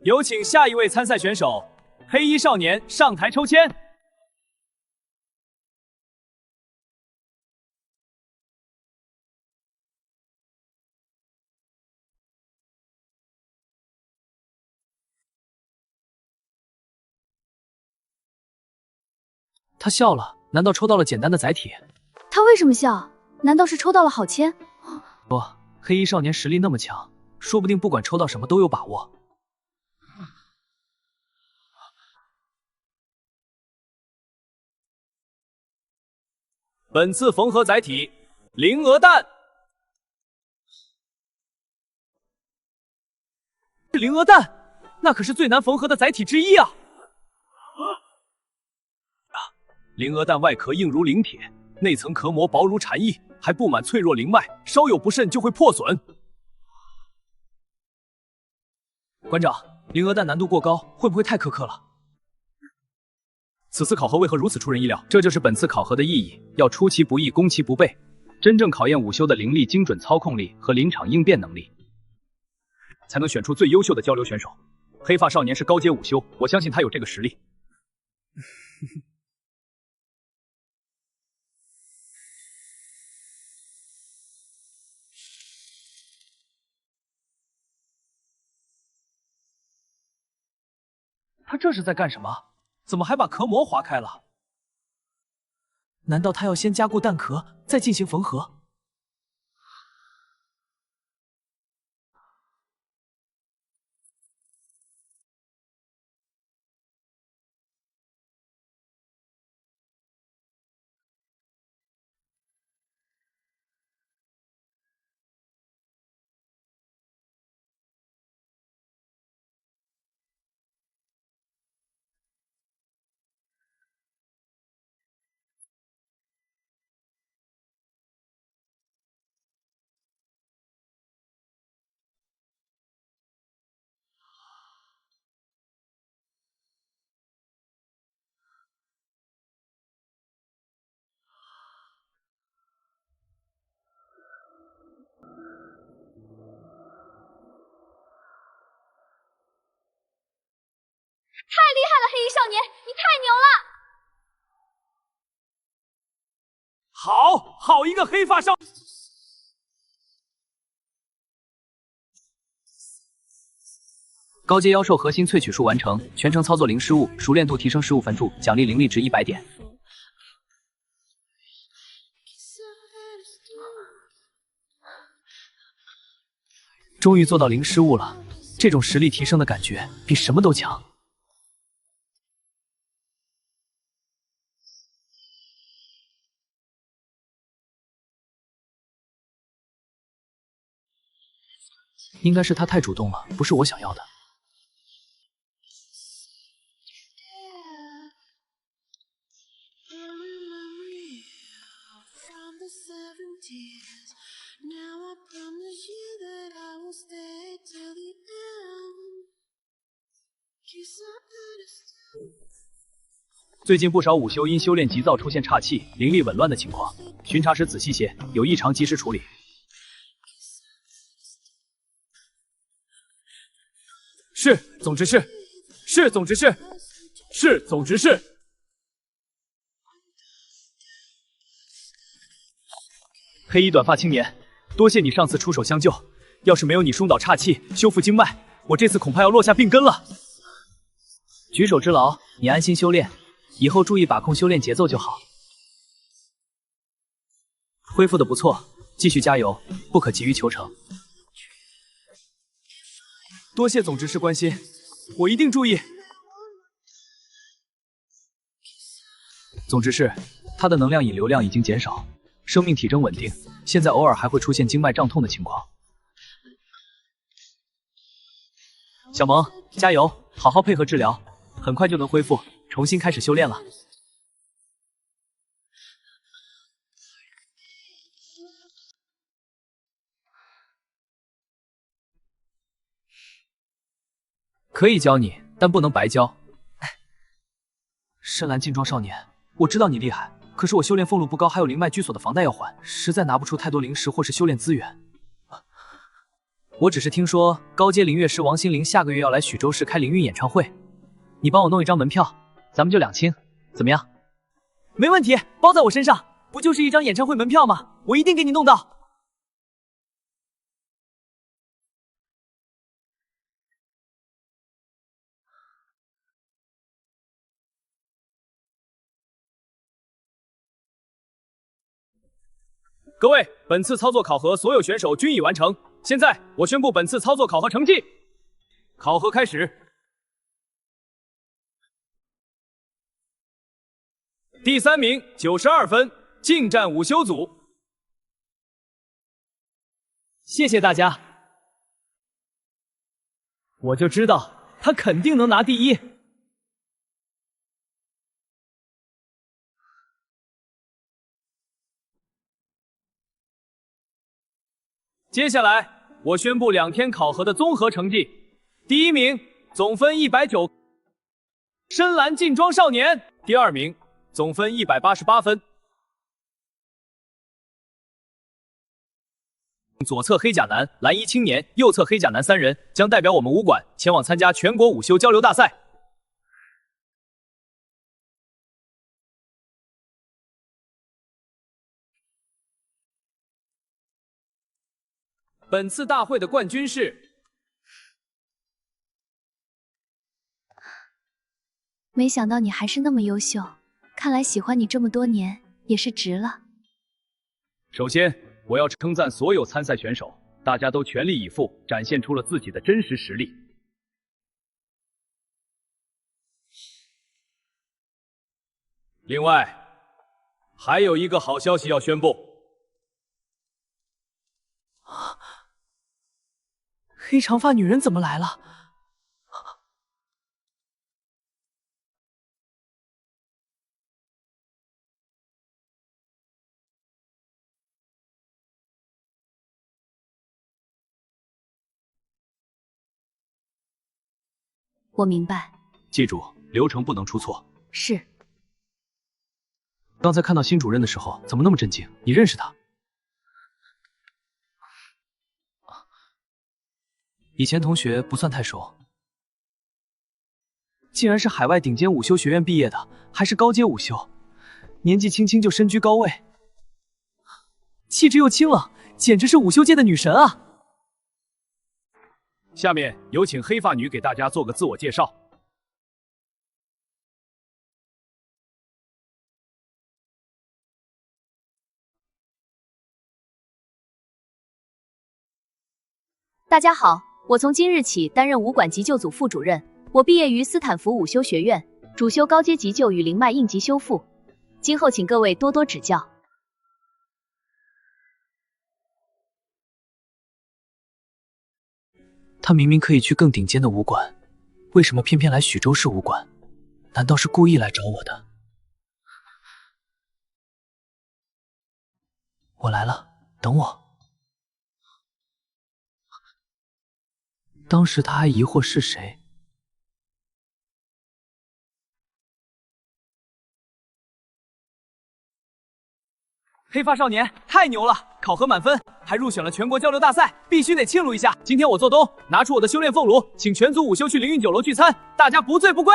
有请下一位参赛选手黑衣少年上台抽签。他笑了，难道抽到了简单的载体？他为什么笑？难道是抽到了好签？不，黑衣少年实力那么强，说不定不管抽到什么都有把握。本次缝合载体灵鹅蛋。灵鹅蛋，那可是最难缝合的载体之一啊！灵鹅蛋外壳硬如灵铁，内层壳膜薄如蝉翼，还布满脆弱灵脉，稍有不慎就会破损。馆长，灵鹅蛋难度过高，会不会太苛刻了？此次考核为何如此出人意料？这就是本次考核的意义，要出其不意，攻其不备，真正考验午休的灵力精准操控力和临场应变能力，才能选出最优秀的交流选手。黑发少年是高阶午休，我相信他有这个实力。他这是在干什么？怎么还把壳膜划开了？难道他要先加固蛋壳，再进行缝合？太厉害了，黑衣少年，你太牛了！好一个黑发少！高阶妖兽核心萃取术完成，全程操作零失误，熟练度提升15分数，奖励灵力值100点。终于做到零失误了，这种实力提升的感觉比什么都强。应该是他太主动了，不是我想要的。最近不少午休因修炼急躁出现岔气、灵力紊乱的情况，巡查时仔细些，有异常及时处理。是，总执事。是，总执事。是，总执事。黑衣短发青年，多谢你上次出手相救，要是没有你疏导岔气、修复经脉，我这次恐怕要落下病根了。举手之劳，你安心修炼，以后注意把控修炼节奏就好。恢复的不错，继续加油，不可急于求成。多谢总执事关心，我一定注意。总执事，他的能量引流量已经减少，生命体征稳定，现在偶尔还会出现经脉胀痛的情况。小萌，加油，好好配合治疗，很快就能恢复，重新开始修炼了。可以教你，但不能白教。深蓝劲装少年，我知道你厉害，可是我修炼俸禄不高，还有灵脉居所的房贷要还，实在拿不出太多灵石或是修炼资源。我只是听说高阶灵乐师王心凌下个月要来许州市开灵韵演唱会，你帮我弄一张门票，咱们就两清，怎么样？没问题，包在我身上，不就是一张演唱会门票吗？我一定给你弄到。各位，本次操作考核所有选手均已完成。现在我宣布本次操作考核成绩。考核开始。第3名92分，近战午休组。谢谢大家，我就知道他肯定能拿第一。接下来，我宣布2天考核的综合成绩。第1名，总分190，深蓝劲装少年；第2名，总分188分。左侧黑甲男、蓝衣青年，右侧黑甲男3人将代表我们武馆前往参加全国午休交流大赛。本次大会的冠军是……没想到你还是那么优秀，看来喜欢你这么多年也是值了。首先，我要称赞所有参赛选手，大家都全力以赴，展现出了自己的真实实力。另外，还有一个好消息要宣布。黑长发女人怎么来了？我明白。记住，流程不能出错。是。刚才看到新主任的时候，怎么那么震惊？你认识他？以前同学不算太熟，竟然是海外顶尖午休学院毕业的，还是高阶午休，年纪轻轻就身居高位，气质又清冷，简直是午休界的女神啊！下面有请黑发女给大家做个自我介绍。大家好，我从今日起担任武馆急救组副主任。我毕业于斯坦福午休学院，主修高阶急救与灵脉应急修复。今后请各位多多指教。他明明可以去更顶尖的武馆，为什么偏偏来许州市武馆？难道是故意来找我的？我来了，等我。当时他还疑惑是谁。黑发少年太牛了，考核满分，还入选了全国交流大赛，必须得庆祝一下。今天我做东，拿出我的修炼俸禄，请全组午休去灵韵酒楼聚餐，大家不醉不归。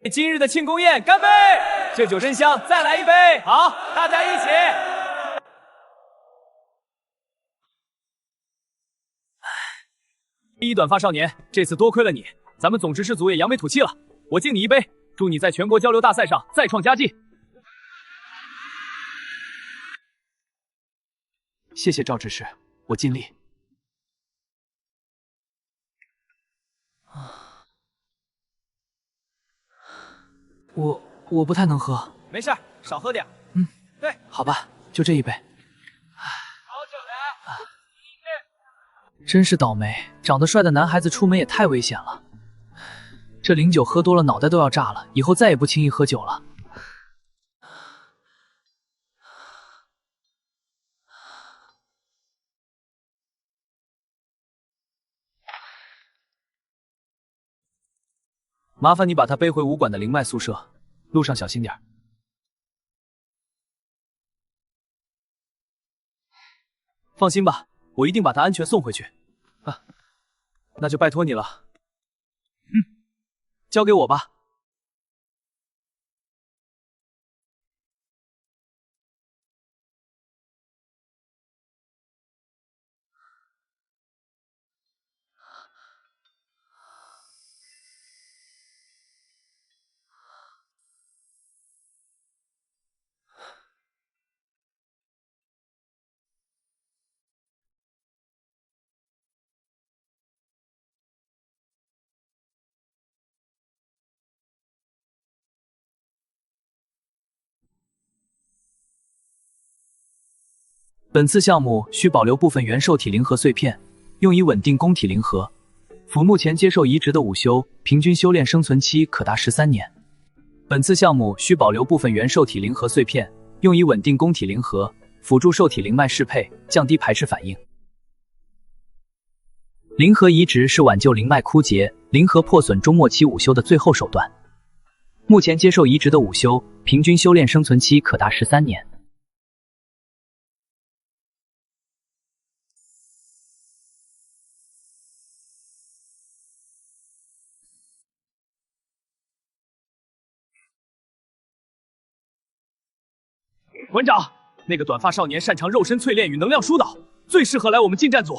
为今日的庆功宴干杯！这酒真香，再来一杯！好，大家一起。第一短发少年，这次多亏了你，咱们总执事组也扬眉吐气了。我敬你一杯，祝你在全国交流大赛上再创佳绩。谢谢赵执事，我尽力。我不太能喝，没事，少喝点。对，好吧，就这一杯。好酒的，真是倒霉，长得帅的男孩子出门也太危险了。这零酒喝多了，脑袋都要炸了，以后再也不轻易喝酒了。麻烦你把他背回武馆的灵脉宿舍，路上小心点。放心吧，我一定把他安全送回去。啊，那就拜托你了。交给我吧。本次项目需保留部分元兽体灵核碎片，用以稳定宫体灵核。辅目前接受移植的武修，平均修炼生存期可达13年。本次项目需保留部分元兽体灵核碎片，用以稳定宫体灵核，辅助兽体灵脉适配，降低排斥反应。灵核移植是挽救灵脉枯竭、灵核破损中末期武修的最后手段。目前接受移植的武修，平均修炼生存期可达13年。馆长，那个短发少年擅长肉身淬炼与能量疏导，最适合来我们近战组，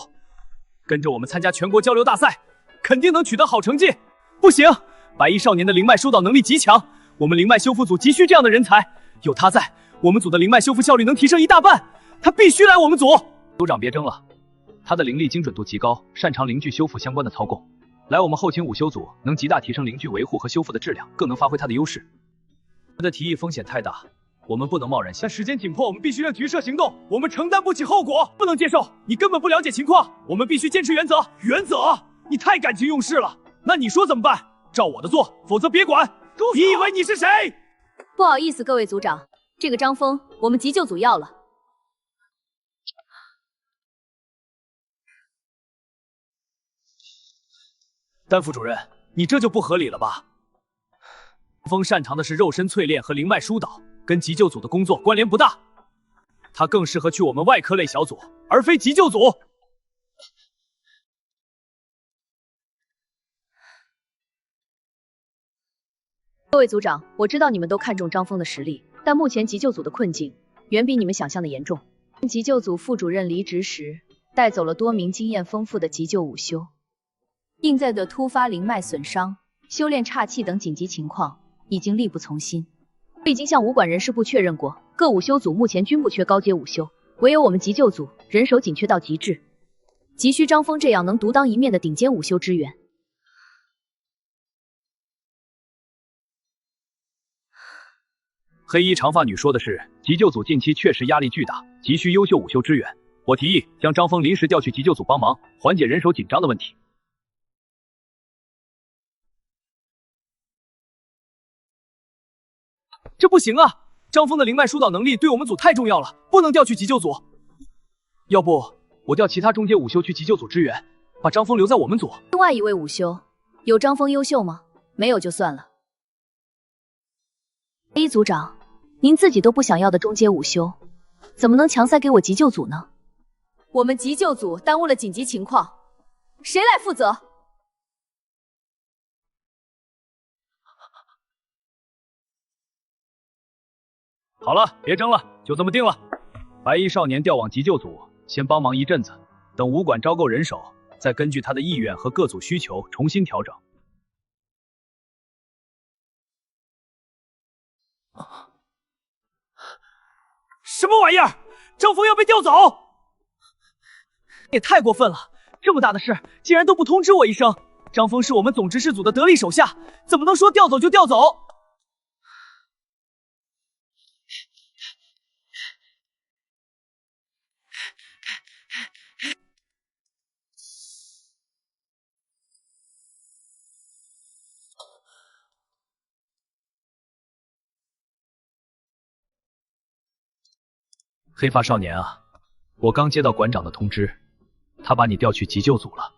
跟着我们参加全国交流大赛，肯定能取得好成绩。不行，白衣少年的灵脉疏导能力极强，我们灵脉修复组急需这样的人才，有他在，我们组的灵脉修复效率能提升1大半，他必须来我们组。组长别争了，他的灵力精准度极高，擅长灵具修复相关的操控，来我们后勤武修组能极大提升灵具维护和修复的质量，更能发挥他的优势。他的提议风险太大，我们不能贸然但时间紧迫，我们必须让局社行动，我们承担不起后果，不能接受。你根本不了解情况，我们必须坚持原则。原则？你太感情用事了。那你说怎么办？照我的做，否则别管。你以为你是谁？不好意思，各位组长，这个张峰，我们急救组要了。丹副主任，你这就不合理了吧？峰擅长的是肉身淬炼和灵脉疏导，跟急救组的工作关联不大。他更适合去我们外科类小组，而非急救组。各位组长，我知道你们都看重张峰的实力，但目前急救组的困境远比你们想象的严重。急救组副主任离职时，带走了多名经验丰富的急救武修，应在的突发灵脉损伤、修炼岔气等紧急情况，已经力不从心。我已经向武馆人事部确认过，各武修组目前均不缺高阶武修，唯有我们急救组人手紧缺到极致，急需张峰这样能独当一面的顶尖武修支援。黑衣长发女说的是，急救组近期确实压力巨大，急需优秀武修支援。我提议将张峰临时调去急救组帮忙，缓解人手紧张的问题。这不行啊！张峰的灵脉疏导能力对我们组太重要了，不能调去急救组。要不我调其他中阶武修去急救组支援，把张峰留在我们组。另外一位武修有张峰优秀吗？没有就算了。A 组长，您自己都不想要的中阶武修，怎么能强塞给我急救组呢？我们急救组耽误了紧急情况，谁来负责？好了，别争了，就这么定了。白衣少年调往急救组，先帮忙一阵子，等武馆招够人手，再根据他的意愿和各组需求重新调整。什么玩意儿？张峰要被调走？也太过分了！这么大的事，竟然都不通知我一声。张峰是我们总执事组的得力手下，怎么能说调走就调走？黑发少年啊，我刚接到馆长的通知，他把你调去急救组了。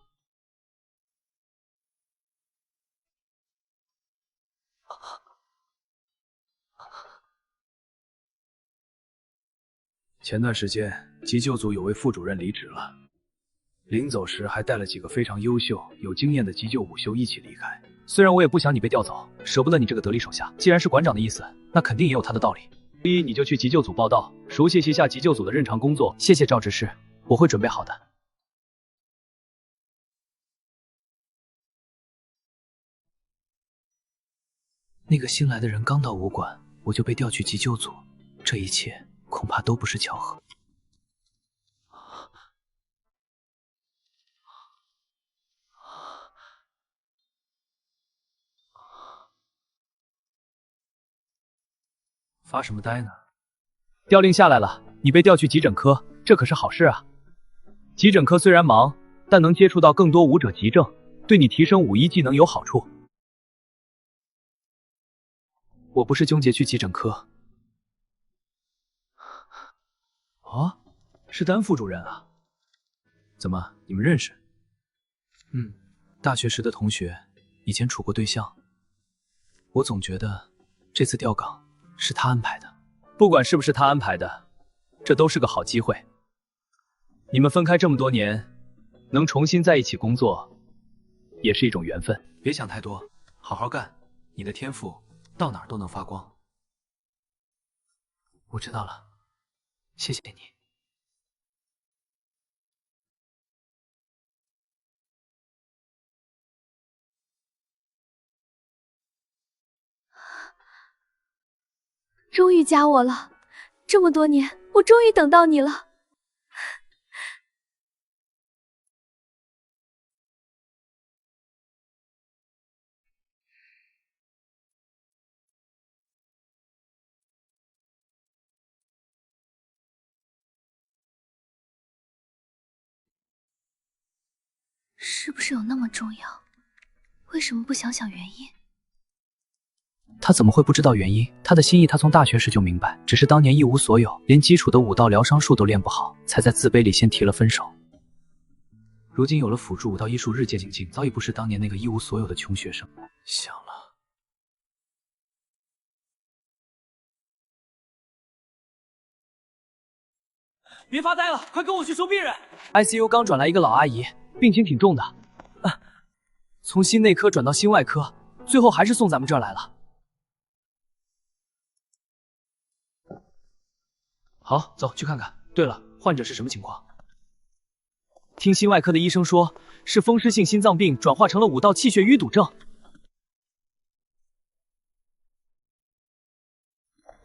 前段时间急救组有位副主任离职了，临走时还带了几个非常优秀、有经验的急救午休一起离开。虽然我也不想你被调走，舍不得你这个得力手下，既然是馆长的意思，那肯定也有他的道理。所以你就去急救组报到，熟悉一下急救组的日常工作。谢谢赵执事，我会准备好的。那个新来的人刚到武馆，我就被调去急救组，这一切恐怕都不是巧合。发什么呆呢？调令下来了，你被调去急诊科，这可是好事啊！急诊科虽然忙，但能接触到更多武者急症，对你提升武医技能有好处。我不是纠结去急诊科。哦，是丹副主任啊？怎么，你们认识？大学时的同学，以前处过对象。我总觉得这次调岗是他安排的。不管是不是他安排的，这都是个好机会。你们分开这么多年，能重新在一起工作，也是一种缘分。别想太多，好好干，你的天赋到哪儿都能发光。我知道了，谢谢你。终于加我了，这么多年，我终于等到你了。是不是有那么重要？为什么不想想原因？他怎么会不知道原因？他的心意他从大学时就明白，只是当年一无所有，连基础的武道疗伤术都练不好，才在自卑里先提了分手。如今有了辅助武道医术日渐精进，早已不是当年那个一无所有的穷学生。想了，别发呆了，快跟我去收病人。 ICU 刚转来一个老阿姨，病情挺重的，从心内科转到心外科，最后还是送咱们这儿来了。好，走去看看。对了，患者是什么情况？听心外科的医生说，是风湿性心脏病转化成了武道气血淤堵症。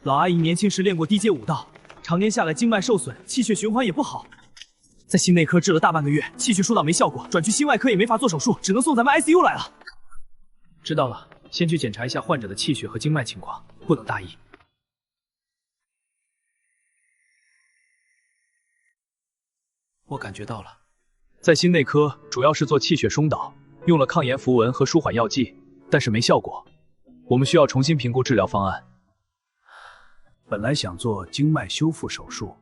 老阿姨年轻时练过低阶武道，常年下来经脉受损，气血循环也不好。在心内科治了大半个月，气血疏导没效果，转去心外科也没法做手术，只能送咱们 ICU 来了。知道了，先去检查一下患者的气血和经脉情况，不能大意。我感觉到了，在心内科主要是做气血疏导，用了抗炎符文和舒缓药剂，但是没效果。我们需要重新评估治疗方案。本来想做经脉修复手术，